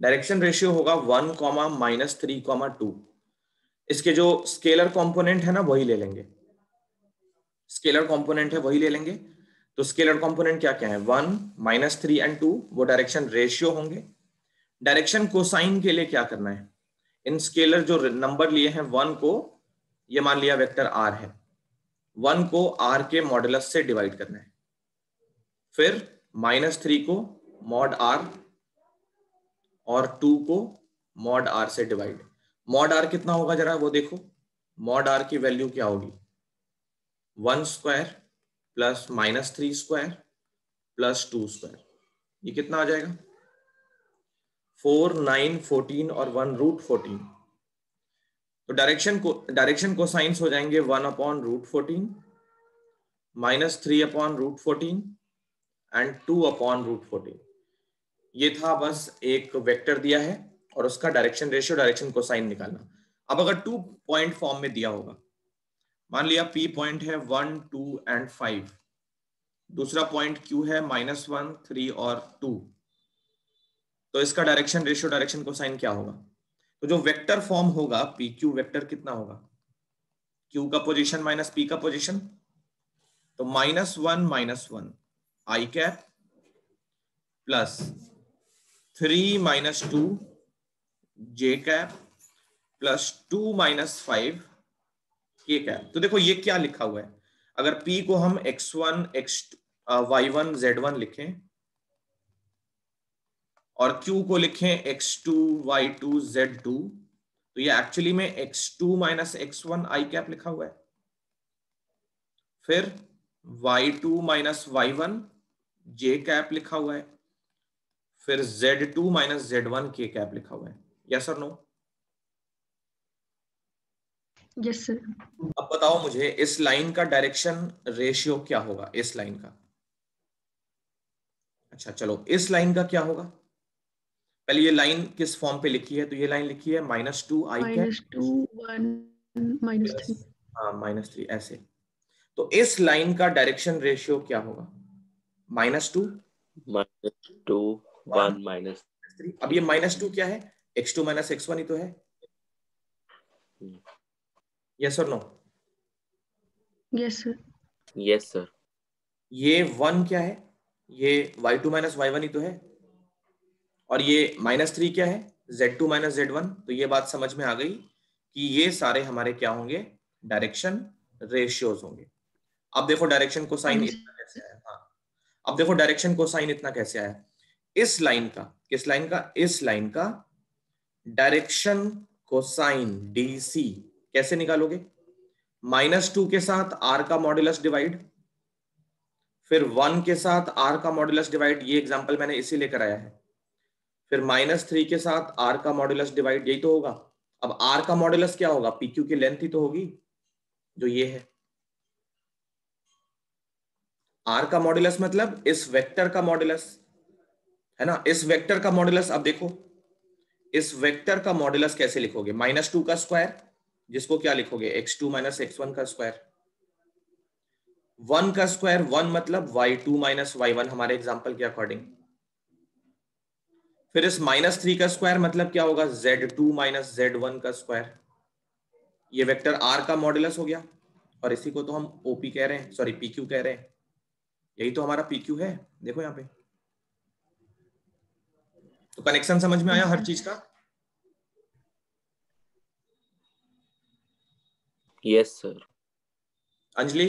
Speaker 1: डायरेक्शन रेशियो होगा 1, -3, 2। इसके जो स्केलर कंपोनेंट है ना वही ले लेंगे, स्केलर कंपोनेंट है वही ले लेंगे। तो स्केलर कंपोनेंट क्या क्या है, 1, -3 एंड 2, वो डायरेक्शन रेशियो होंगे। डायरेक्शन कोसाइन के लिए क्या करना है, इन स्केलर जो नंबर लिए हैं 1 को, ये मान लिया वेक्टर r है, 1 को r के मॉडुलस से डिवाइड करना है, फिर -3 को मॉड r और 2 को मॉड r से डिवाइड। मॉड r कितना होगा जरा वो देखो, मॉड r की वैल्यू क्या होगी, 1 square plus -3 square plus 2 square, ये कितना आ जाएगा 4, 9, 14 और 1 √14। तो डायरेक्शन कोसाइंस हो जाएंगे 1/√14, -3/√14 एंड 2/√14। ये था बस एक वेक्टर दिया है और उसका डायरेक्शन रेशियो डायरेक्शन कोसाइन निकालना। अब अगर 2 पॉइंट फॉर्म में दिया होगा, मान लिया P पॉइंट है 1, 2 एंड 5, दूसरा पॉइंट Q है -1, 3 और 2, तो इसका डायरेक्शन रेशियो डायरेक्शन कोसाइन क्या होगा। तो जो वेक्टर फॉर्म होगा PQ वेक्टर कितना होगा, Q का पोजीशन माइनस P का पोजीशन, तो -1 I cap plus 3 - 2 J cap plus 2 minus 5 के कैप। तो देखो ये क्या लिखा हुआ है, अगर P को हम x1 y1 z1 लिखें और Q को लिखें x2 y2 z2, तो ये एक्चुअली में x2 minus x1 i cap लिखा हुआ है, फिर y2 minus y1 j cap लिखा हुआ है, फिर z2 minus z1 k cap लिखा हुआ है। यस और नो?
Speaker 2: Yes sir.
Speaker 1: अब बताओ मुझे इस लाइन का डायरेक्शन रेशियो क्या होगा, इस लाइन का। अच्छा चलो, इस लाइन का क्या होगा, पहले ये लाइन किस फॉर्म पे लिखी है, तो ये लाइन लिखी है -2 i कैप
Speaker 2: -2 1 -3।
Speaker 1: हाँ -3 ऐसे। तो इस लाइन का डायरेक्शन रेशियो क्या होगा, -2
Speaker 3: -2 1
Speaker 1: -3। अब ये -2 क्या है, x2 माइनस x1 ही तो है। यस और no?
Speaker 2: Yes sir.
Speaker 3: Yes sir.
Speaker 1: ये 1 क्या है, ये y2 माइनस y1 ही तो है, और ये -3 क्या है, z2 माइनस z1। तो ये बात समझ में आ गई कि ये सारे हमारे क्या होंगे, डायरेक्शन रेशियोज होंगे। अब देखो डायरेक्शन कोसाइन इतना कैसे आया। हाँ, अब देखो डायरेक्शन कोसाइन इतना कैसे आया, इस लाइन का, किस लाइन का, इस लाइन का डायरेक्शन कोसाइन डीसी कैसे निकालोगे, -2 के साथ r का मॉड्यूलस डिवाइड, फिर 1 के साथ r का मॉड्यूलस डिवाइड, ये एग्जांपल मैंने इसीलिए कराया है, फिर -3 के साथ r का मॉड्यूलस डिवाइड, यही तो होगा। अब r का मॉड्यूलस क्या होगा, pq की लेंथ ही तो होगी, जो ये है। r का मॉड्यूलस मतलब इस वेक्टर का मॉड्यूलस है ना, इस वेक्टर का मॉड्यूलस। अब देखो इस वेक्टर का मॉड्यूलस कैसे लिखोगे, -2 का स्क्वायर, जिसको क्या लिखोगे, x2 माइनस x1 का स्क्वायर, 1 का स्क्वायर, 1 मतलब y2 माइनस y1 हमारे एग्जांपल के अकॉर्डिंग, फिर इस -3 का स्क्वायर मतलब क्या होगा, z2 माइनस z1 का स्क्वायर। ये वेक्टर r का मॉड्यूलस हो गया, और इसी को तो हम OP कह रहे हैं, सॉरी PQ कह रहे हैं, यही तो हमारा PQ है। देखो यहाँ पे, तो कनेक्शन समझ में आया हर चीज का।
Speaker 3: Yes sir.
Speaker 1: Anjali?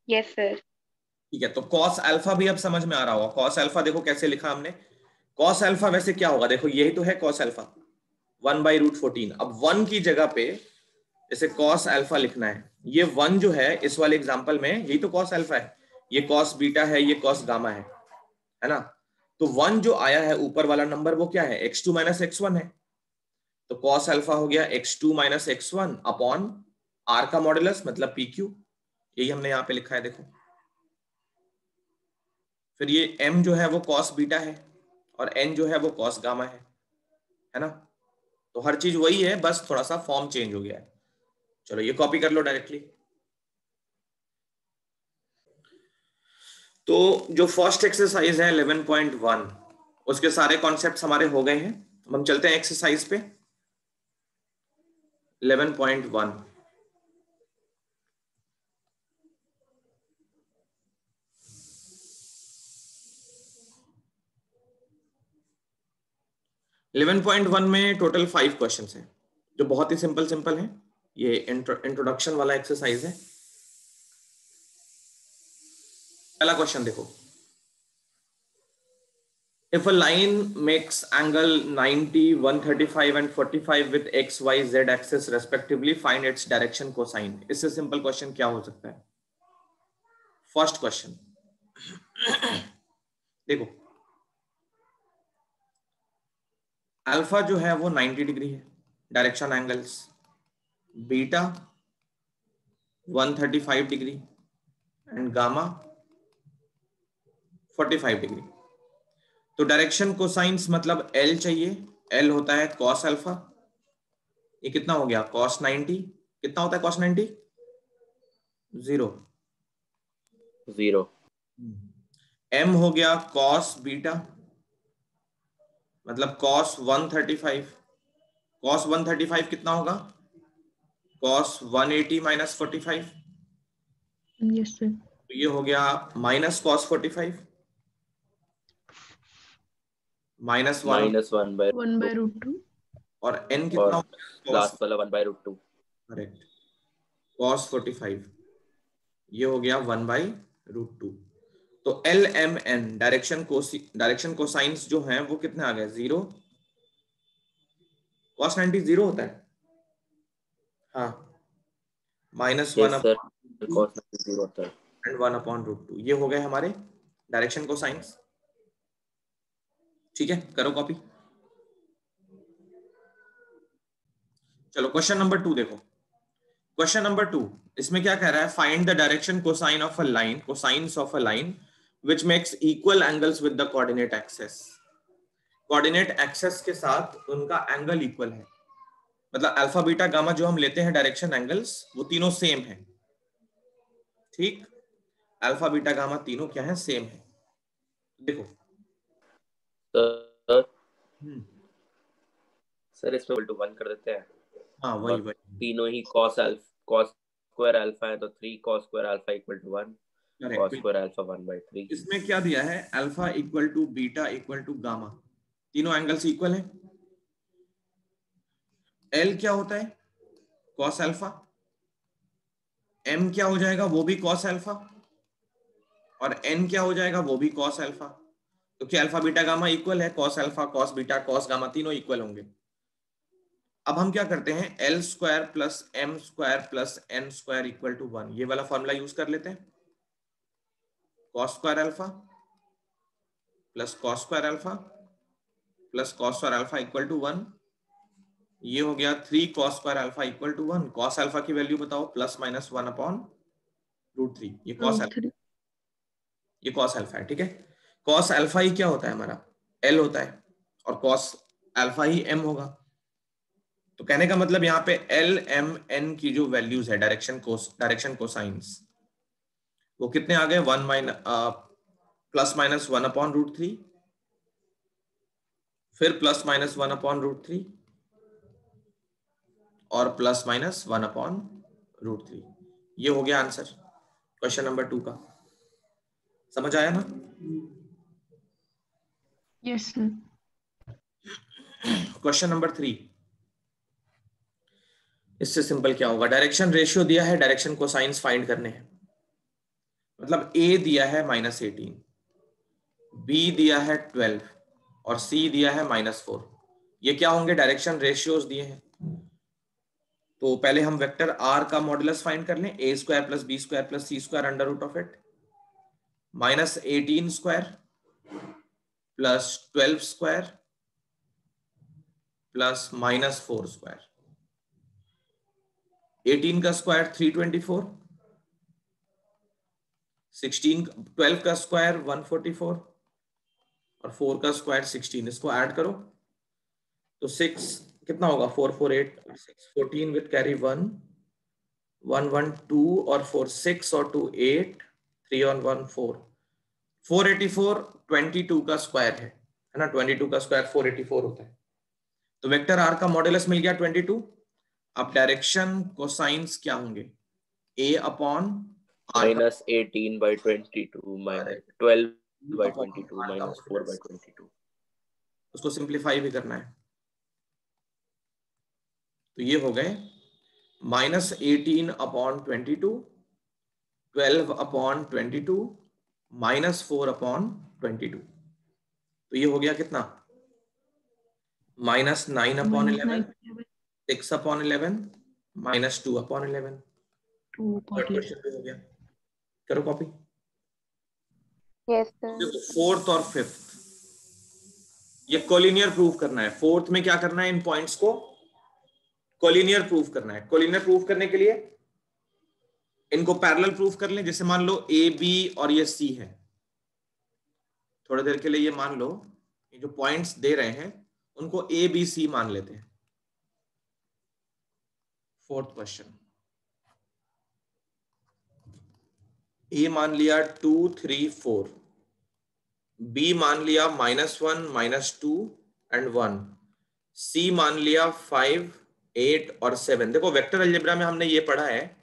Speaker 4: Yes sir.
Speaker 1: ठीक है, तो कॉस अल्फा भी अब समझ में आ रहा होगा। कॉस अल्फा देखो कैसे लिखा हमने, कॉस अल्फा वैसे क्या होगा, देखो यही तो है कॉस अल्फा, 1/√14। अब 1 की जगह पे जैसे कॉस अल्फा लिखना है, ये 1 जो है इस वाले एग्जांपल में यही तो कॉस अल्फा है, ये कॉस बीटा है, ये कॉस गामा है ना। तो 1 जो आया है ऊपर वाला नंबर वो क्या है, x2 माइनस x1 है। तो कॉस अल्फा हो गया x2 minus x1 upon r का मॉड्यूलस मतलब PQ, यही हमने यहाँ पे लिखा है देखो। फिर ये m जो है वो कॉस बीटा है, और n जो है वो कॉस गामा है ना। तो हर चीज वही है, बस थोड़ा सा फॉर्म चेंज हो गया है। चलो ये कॉपी कर लो डायरेक्टली। तो जो फर्स्ट एक्सरसाइज है 11.1, उसके सारे कॉन्सेप्ट्स हमारे हो गए हैं। हम चलते हैं एक्सरसाइज पे 11.1। इलेवन पॉइंट वन में टोटल 5 क्वेश्चन हैं, जो बहुत ही सिंपल हैं। ये इंट्रोडक्शन वाला एक्सरसाइज है। पहला क्वेश्चन देखो, if a line makes angle 90, 135 and 45 with x, y, z axis respectively, find its direction cosine। इससे सिंपल क्वेश्चन क्या हो सकता है। फर्स्ट क्वेश्चन देखो, अल्फा जो है वो 90 डिग्री है direction angles, beta 135 degree and gamma 45 degree. तो डायरेक्शन कोसाइंस मतलब L चाहिए, L होता है कॉस अल्फा, ये कितना हो गया कॉस 90, कितना होता है कॉस 90, 0। M हो गया कॉस बीटा मतलब कॉस 135, कॉस 135 कितना होगा, कॉस 180 माइनस 45।
Speaker 2: Yes sir.
Speaker 1: तो ये हो गया माइनस कॉस 45 -1
Speaker 3: -1/√2।
Speaker 1: और n कितना
Speaker 3: और
Speaker 1: होगा?
Speaker 3: लास्ट वाला 1/√2।
Speaker 1: करेक्ट, cos 45 ये हो गया 1/√2। तो l m n direction cosines जो है वो कितने आ गए? 0। cos 90 0 होता है, हाँ, -1
Speaker 3: यस सर,
Speaker 1: अपॉन 2
Speaker 3: cos 0 होता है।
Speaker 1: एंड 1/√2। ये हो गए हमारे डायरेक्शन कोसाइंस। ठीक है, करो कॉपी। चलो क्वेश्चन नंबर 2 देखो। क्वेश्चन नंबर 2 इसमें क्या कह रहा है? Find the direction cosine of a line, cosines of a line which makes equal angles with the coordinate axis. Coordinate axis के साथ उनका एंगल इक्वल है, मतलब अल्फा बीटा गामा जो हम लेते हैं डायरेक्शन एंगल्स वो तीनों सेम है। ठीक, अल्फा बीटा गामा तीनों क्या है? सेम है। देखो
Speaker 3: सर
Speaker 1: हम्म,
Speaker 3: सर इसमें =1 कर देते हैं।
Speaker 1: हाँ वही
Speaker 3: और
Speaker 1: वही
Speaker 3: तीनों ही cos स्क्वायर अल्फा है, तो 3 cos square alpha = 1, cos
Speaker 1: correct.
Speaker 3: Square alpha 1/3।
Speaker 1: इसमें क्या दिया है? Alpha equal to beta equal to gamma, तीनों एंगल्स इक्वल है। एल क्या होता है? Cos alpha. एम क्या हो जाएगा? वो भी कॉस अल्फा। और एन क्या हो जाएगा? वो भी कॉस अल्फा। तो क्या अल्फा बीटा गामा इक्वल है? Cos alpha cos beta cos gamma तीनों इक्वल होंगे। अब हम क्या करते हैं? L square plus m square plus n square equal to 1, ये वाला फॉर्मूला यूज कर लेते हैं। Cos square alpha plus cos square alpha plus cos square alpha equal to 1। ये हो गया 3 cos square alpha equal to 1। cos alpha की value बताओ, +(1/√3). ये cos अल्फा,
Speaker 2: √3।
Speaker 1: ये cos अल्फा है। ठीक है, cos अल्फा ही क्या होता है हमारा? L होता है, और cos अल्फा ही M होगा। तो कहने का मतलब यहाँ पे L M N की जो वैल्यूज है डायरेक्शन कोसाइंस वो कितने आ गए? +(1/√3), फिर +(1/√3) और +(1/√3). ये हो गया आंसर क्वेश्चन नंबर 2 का। समझ आया ना?
Speaker 2: Yes sir.
Speaker 1: क्वेश्चन नंबर 3, इससे सिंपल क्या होगा? डायरेक्शन रेशियो दिया है, डायरेक्शन कोसाइंस फाइंड करने हैं। मतलब ए दिया है -18, बी दिया है 12 और सी दिया है -4। ये क्या होंगे? डायरेक्शन रेशियोज दिए हैं। तो पहले हम वेक्टर आर का मॉडुलस फाइंड कर लें। a square plus b square plus c square √(it), -18 square plus 12 square plus -4 square. 18 का स्क्वायर 324, 12 का स्क्वायर 144 और 4 का स्क्वायर 16। इसको ऐड करो तो 6 कितना होगा? 4 4 8 6 14 विद कैरी 1 1 1 2 और 4 6 और 2 8 3 और 1 4 484 22 का स्क्वायर है ना? 22 का स्क्वायर 484 होता है। तो वेक्टर आर का मॉडुलस मिल गया 22। अब डायरेक्शन कोसाइंस क्या होंगे? a अपॉन आर का
Speaker 3: -18/22 -12/22 -4/22।
Speaker 1: उसको सिंप्लीफाई भी करना है। तो ये हो गए -18/22, 12/22 -4/22। तो ये हो गया कितना? -9/11, 6/11 -2/11। थर्ड क्वेश्चन भी हो गया। करो कॉपी।
Speaker 4: Yes sir.
Speaker 1: देखो फोर्थ और फिफ्थ ये कोलिनियर प्रूफ करना है। फोर्थ में क्या करना है? इन पॉइंट्स को कोलिनियर प्रूफ करना है। कोलिनियर प्रूफ करने के लिए इनको पैरेलल प्रूफ कर लें। जैसे मान लो ए बी और ये सी है, थोड़ी देर के लिए ये मान लो ये जो पॉइंट्स दे रहे हैं उनको ए बी सी मान लेते हैं। फोर्थ क्वेश्चन, ए मान लिया 2 3 4, बी मान लिया -1 -2 एंड 1, सी मान लिया 5 8 और 7। देखो वेक्टर अलजेब्रा में हमने ये पढ़ा है,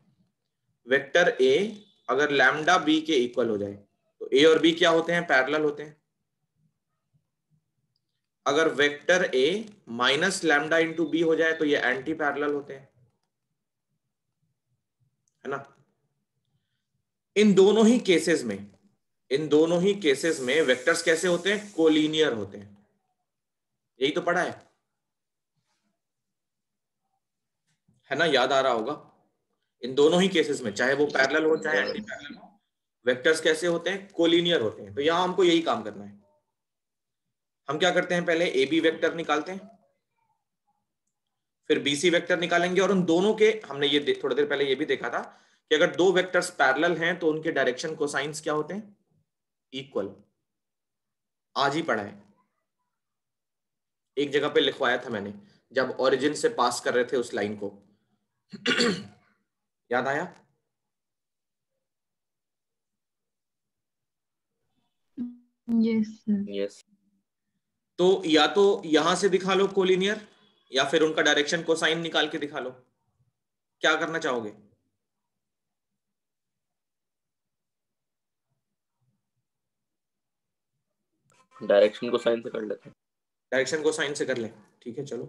Speaker 1: वेक्टर ए अगर लैम्डा बी के इक्वल हो जाए तो ए और बी क्या होते हैं? पैरेलल होते हैं। अगर vector a minus lambda into b हो जाए तो ये एंटी पैरेलल होते हैं, है ना। इन दोनों ही केसेस में वेक्टर्स कैसे होते हैं? कोलिनियर होते हैं। यही तो पढ़ा है ना, याद आ रहा होगा। इन दोनों ही केसेस में, चाहे वो पैरेलल हो चाहे एंटी पैरेलल हो, वेक्टर्स कैसे होते हैं? कोलिनियर होते हैं। तो यहां हमको यही काम करना है। हम क्या करते हैं, पहले ए बी वेक्टर निकालते हैं, फिर बीसी वेक्टर निकालेंगे, और उन दोनों के हमने ये थोड़ी देर पहले ये भी देखा था कि अगर दो वेक्टर्स पैरेलल हैं तो उनके डायरेक्शन कोसाइंस क्या होते हैं? इक्वल। आज ही पढ़ा है, एक जगह पे लिखवाया था मैंने, जब ओरिजिन से पास कर रहे थे उस लाइन को। याद आया?
Speaker 2: Yes sir.
Speaker 3: यस।
Speaker 1: तो या तो यहां से दिखा लो कोलिनियर, या फिर उनका डायरेक्शन कोसाइन निकाल के दिखा लो। क्या करना चाहोगे?
Speaker 3: डायरेक्शन को साइन से कर लेते हैं।
Speaker 1: डायरेक्शन कोसाइन से कर लें, ठीक है चलो।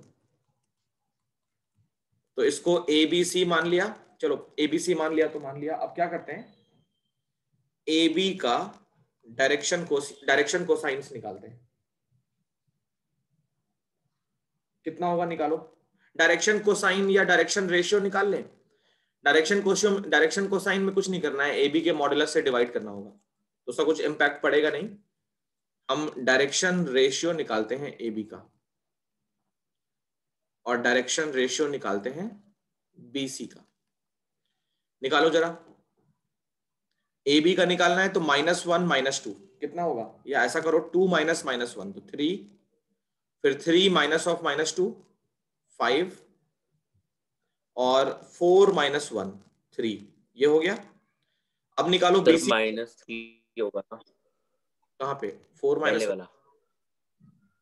Speaker 1: तो इसको ए बी सी मान लिया, चलो ए बी सी मान लिया तो मान लिया। अब क्या करते हैं, ए बी का डायरेक्शन कोसाइंस निकालते हैं। कितना होगा निकालो। डायरेक्शन कोसाइन या डायरेक्शन रेशियो निकाल लें। डायरेक्शन कोसाइन में कुछ नहीं करना है, ए बी के मॉडुलस से डिवाइड करना होगा, तो उसका कुछ इंपैक्ट पड़ेगा नहीं। हम डायरेक्शन रेशियो निकालते हैं ए बी का, और डायरेक्शन रेशियो निकालते हैं बीसी का। निकालो जरा। ए बी का निकालना है तो -1 -2 कितना होगा, या ऐसा करो 2 माइनस -1 तो 3, फिर 3 माइनस ऑफ -2 5, और 4 माइनस 1 3, ये हो गया। अब निकालो बीसी।
Speaker 3: -3 होगा ना
Speaker 1: कहाँ पे? 4
Speaker 3: पहले
Speaker 1: माइनस,
Speaker 3: वाला?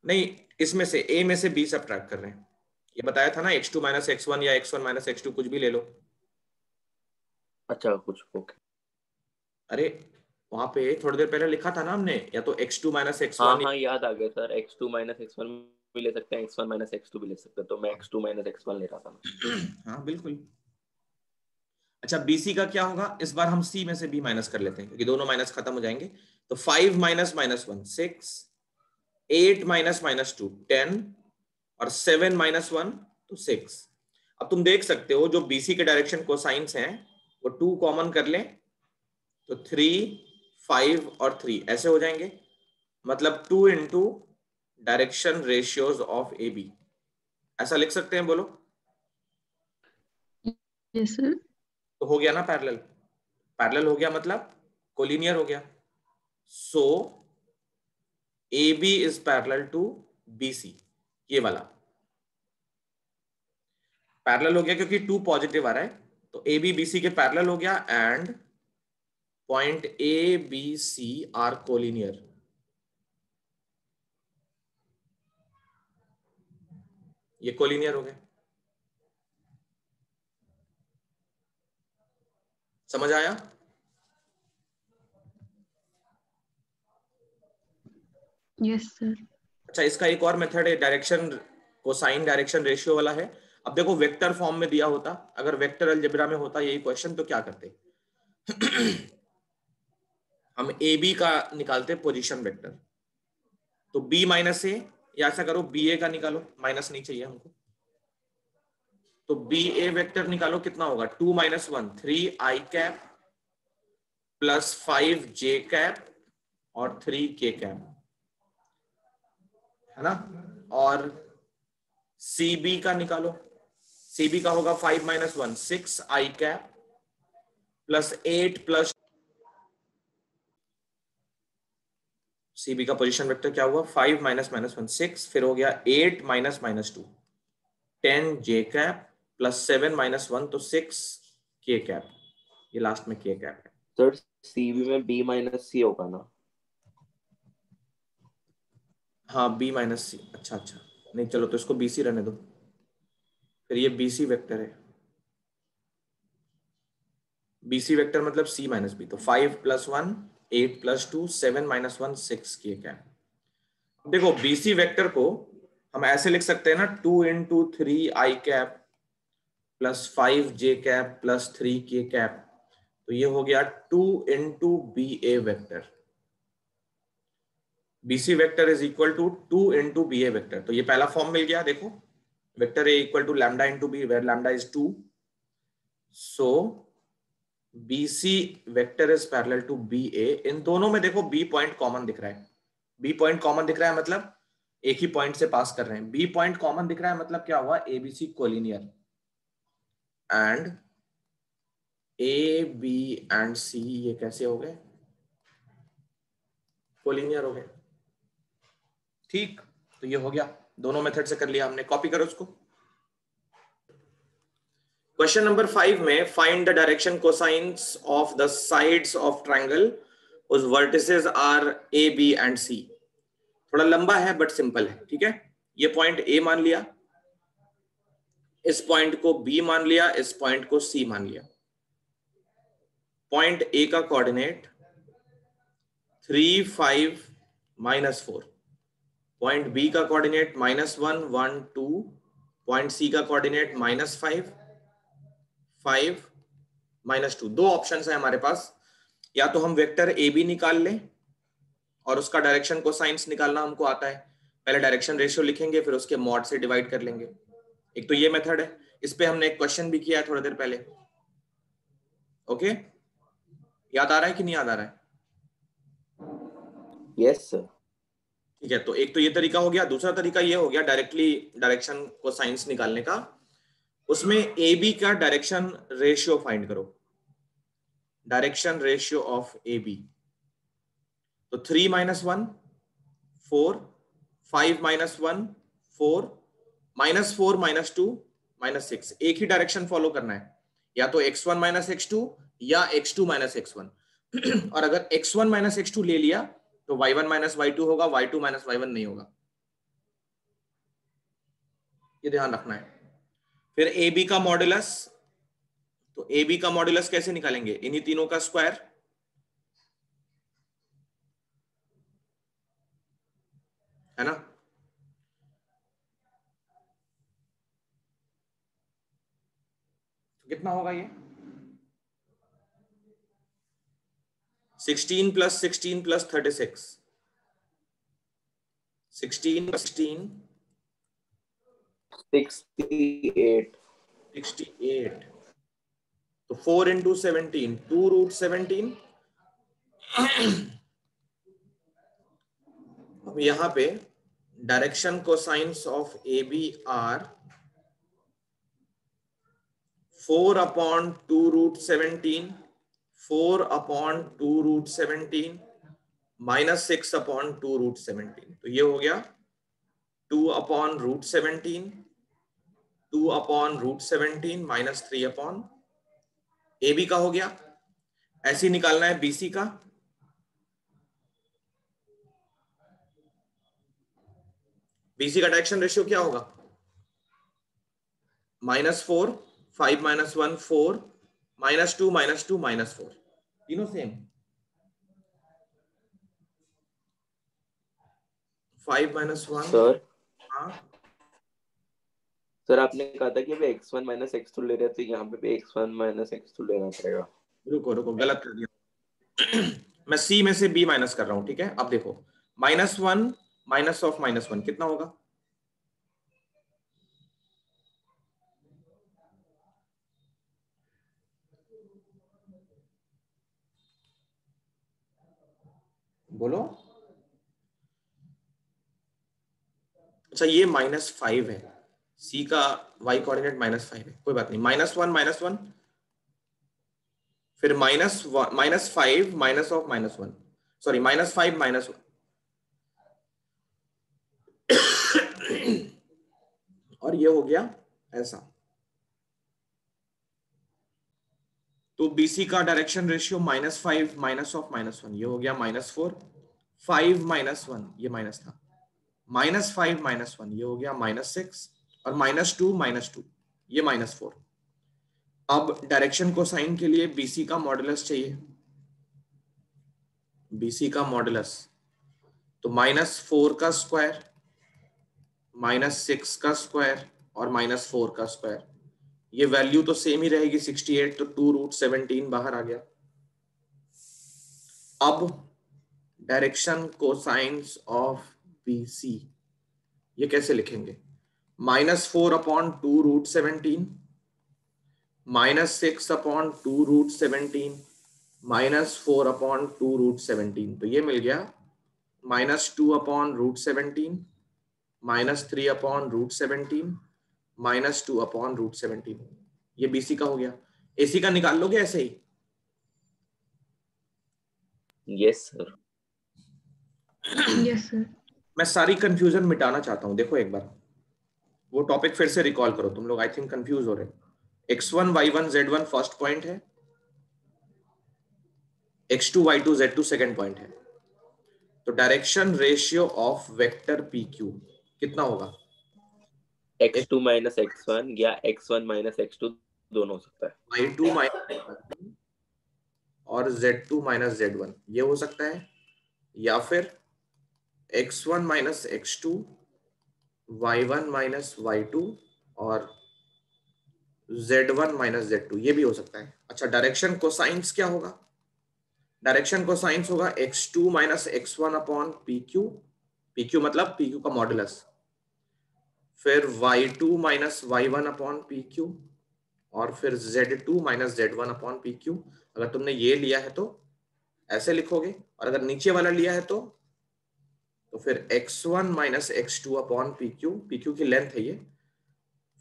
Speaker 1: नहीं इसमें से ए में से बी सब्ट्रैक्ट कर रहे हैं। ये बताया था ना, x2 माइनस x1 या x1 माइनस x2 कुछ भी ले लो।
Speaker 3: अच्छा कुछ ओके।
Speaker 1: अरे वहां पे थोड़ी देर पहले लिखा था ना हमने, या तो x2 माइनस
Speaker 3: हाँ
Speaker 1: x1।
Speaker 3: हाँ याद आ गया सर, x2 माइनस x1 भी ले सकते हैं, x1 माइनस x2 भी ले सकते हैं, तो मैं x2 माइनस x1 ले रहा था।
Speaker 1: हाँ बिल्कुल। अच्छा बीसी का क्या होगा, इस बार हम सी में से बी माइनस कर लेते हैं क्योंकि दोनों माइनस खत्म हो जाएंगे। तो 5 माइनस -1 6, 8 माइनस -2 10, और 7 माइनस 1 तो 6। अब तुम देख सकते हो जो बीसी के डायरेक्शन कोसाइंस हैं वो 2 कॉमन कर लें तो 3 5 और 3 ऐसे हो जाएंगे, मतलब 2 into direction ratios of A B, ऐसा लिख सकते हैं, बोलो।
Speaker 2: Yes sir.
Speaker 1: तो हो गया ना पैरेलल। पैरेलल हो गया मतलब कोलिनियर हो गया। So A B is parallel to B C, ये वाला पैरेलल हो गया क्योंकि 2 पॉजिटिव आ रहा है, तो ए बी बी सी के पैरेलल हो गया, and point A B C are collinear. ये कोलिनियर हो गए। समझ आया?
Speaker 2: Yes sir.
Speaker 1: अच्छा इसका एक और मेथड है, डायरेक्शन कोसाइन डायरेक्शन रेशियो वाला है। अब देखो वेक्टर फॉर्म में दिया होता, अगर वेक्टर अलजेब्रा में होता यही क्वेश्चन, तो क्या करते? हम ए बी का निकालते पोजीशन वेक्टर, तो बी माइनस ए, या ऐसा करो बी ए का निकालो, माइनस नहीं चाहिए हमको। तो बी ए वेक्टर निकालो, कितना होगा 2 माइनस 1 3 आई कैप प्लस 5 जे कैप और 3 के कैप, है ना। और सी बी का निकालो, सी बी का होगा 5 माइनस 1 6 आई कैप प्लस 8 प्लस, सीबी का पोजीशन वेक्टर क्या हुआ 5 माइनस -1 6, फिर हो गया 8 माइनस -2 10 जे कैप प्लस 7 माइनस 1 तो 6 के कैप, ये लास्ट में के कैप है।
Speaker 3: सर सीबी में बी माइनस सी होगा ना?
Speaker 1: हाँ बी माइनस सी, अच्छा अच्छा, नहीं चलो तो इसको बी सी रहने दो, फिर ये बी सी वेक्टर है। बी सी वेक्टर मतलब सी माइनस बी, तो 5 प्लस 1 8 प्लस 2 7 माइनस 1 6 के कैप। देखो बीसी वेक्टर को हम ऐसे लिख सकते हैं ना, 2 into 3 i cap plus 5 j cap plus 3 k cap, तो ये हो गया 2 into BA vector. BC vector is equal to 2 into BA vector. तो ये पहला फॉर्म मिल गया, देखो vector A equal to lambda into b where lambda is 2। सो BC vector is parallel to BA। इन दोनों में देखो B पॉइंट कॉमन दिख रहा है, B पॉइंट कॉमन दिख रहा है मतलब एक ही पॉइंट से पास कर रहे हैं। B पॉइंट कॉमन दिख रहा है मतलब क्या हुआ, ABC collinear, and A B and C ये कैसे हो गए, कोलिनियर हो गए। ठीक, तो ये हो गया, दोनों मेथड से कर लिया हमने। कॉपी करो उसको। क्वेश्चन नंबर 5 में find the direction cosines of the sides of triangle whose vertices are A B and C. थोड़ा लंबा है बट सिंपल है, ठीक है। ये पॉइंट ए मान लिया, इस पॉइंट को बी मान लिया, इस पॉइंट को सी मान लिया। पॉइंट ए का कोऑर्डिनेट 3 5 -4, पॉइंट बी का कोऑर्डिनेट -1 1 2, पॉइंट सी का कोऑर्डिनेट -5 5 -2। दो ऑप्शंस है हमारे पास, या तो हम वेक्टर ए बी निकाल लें और उसका डायरेक्शन कोसाइंस निकालना हमको आता है, पहले डायरेक्शन रेशियो लिखेंगे फिर उसके मॉड से डिवाइड कर लेंगे। एक तो ये मेथड है, इस पे हमने एक क्वेश्चन भी किया है थोड़ी देर पहले। ओके, याद आ रहा है कि नहीं याद आ रहा है?
Speaker 3: Yes sir.
Speaker 1: ठीक है, तो एक तो ये तरीका हो गया। दूसरा तरीका ये हो गया डायरेक्टली डायरेक्शन कोसाइंस निकालने का। उसमें ए बी का डायरेक्शन रेशियो फाइंड करो, direction ratio of A B. तो 3 - 1 4, 5 - 1 4, -4 -2 -6। एक ही डायरेक्शन फॉलो करना है, या तो x1 - x2 या x2 - x1। और अगर x1 - x2 ले लिया तो y1 - y2 होगा, y2 - y1 नहीं होगा, ये ध्यान रखना है। फिर ए बी का मॉडुलस, तो ए बी का मॉडुलस कैसे निकालेंगे, इन्हीं तीनों का स्क्वायर, है ना। तो कितना होगा ये, 16 + 16 + 36, 16 16
Speaker 3: 68।
Speaker 1: 68। तो 4 × 17 2√17। अब यहां पे direction cosines of A B are 4/2√17, 4/2√17 -6/2√17। तो ये हो गया 2/√17, 2/√17 -3 ए बी का हो गया। ऐसे ही निकालना है बीसी का। बीसी का डायरेक्शन रेशियो क्या होगा, -4 5 - 1 4 -2 -2 -4, तीनों सेम। 5 - 1।
Speaker 3: सर
Speaker 1: हाँ
Speaker 3: सर आपने कहा था कि अभी x1 - x2 ले रहे थे, यहाँ पे भी x1 - x2 लेना पड़ेगा।
Speaker 1: रुको रुको, गलत कर दिया। मैं सी में से बी माइनस कर रहा हूं, ठीक है। अब देखो -1 -(-1) कितना होगा, बोलो। अच्छा ये -5 है, सी का y कोऑर्डिनेट -5 है, कोई बात नहीं। -1 -1, फिर -5 -(-1), सॉरी -5 -1। और ये हो गया ऐसा। तो बीसी का डायरेक्शन रेशियो -5 -(-1), ये हो गया -4, 5 -1 ये माइनस था, -5 -1 ये हो गया -6, और -2 -2 ये -4। अब डायरेक्शन कोसाइन के लिए बीसी का मॉडुलस चाहिए, बीसी का मॉडुलस। तो -4 का स्क्वायर, -6 का स्क्वायर और -4 का स्क्वायर, ये वैल्यू तो सेम ही रहेगी 68, तो 2√17 बाहर आ गया। अब डायरेक्शन कोसाइंस ऑफ BC ये कैसे लिखेंगे? -4/2√17 -6/2√17 -4/2√17, तो ये मिल गया -2/√17 -3/√17 -2/√17। ये BC का हो गया। AC का निकाल लोगे ऐसे ही?
Speaker 3: Yes sir.
Speaker 2: Yes sir.
Speaker 1: मैं सारी कंफ्यूजन मिटाना चाहता हूं। देखो एक बार वो टॉपिक फिर से रिकॉल करो, तुम लोग आई थिंक कंफ्यूज हो रहे हो। x1 y1 z1 first point है, x2 y2 z2 second point है। तो direction ratio of vector PQ कितना होगा?
Speaker 3: x2 - x1 या x1 - x2 दोनों हो सकता है।
Speaker 1: y2 और z2 - z1 ये हो सकता है, या फिर x1 - x2 y1 - y2 और z1 - z2 ये भी हो सकता है। अच्छा, डायरेक्शन कोसाइंस क्या होगा? डायरेक्शन कोसाइंस होगा x2 - x1/PQ, PQ मतलब PQ का मॉडुलस, फिर y2 - y1/PQ और फिर z2 - z1/PQ। अगर तुमने ये लिया है तो ऐसे लिखोगे, और अगर नीचे वाला लिया है तो फिर x1 - x2/PQ, PQ की लेंथ है ये,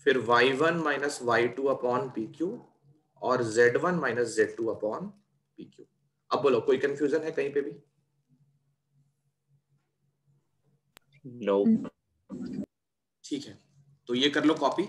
Speaker 1: फिर y1 - y2/PQ और z1 - z2/PQ। अब बोलो कोई कंफ्यूजन है कहीं पे भी?
Speaker 3: नो।
Speaker 1: ठीक है, तो ये कर लो कॉपी।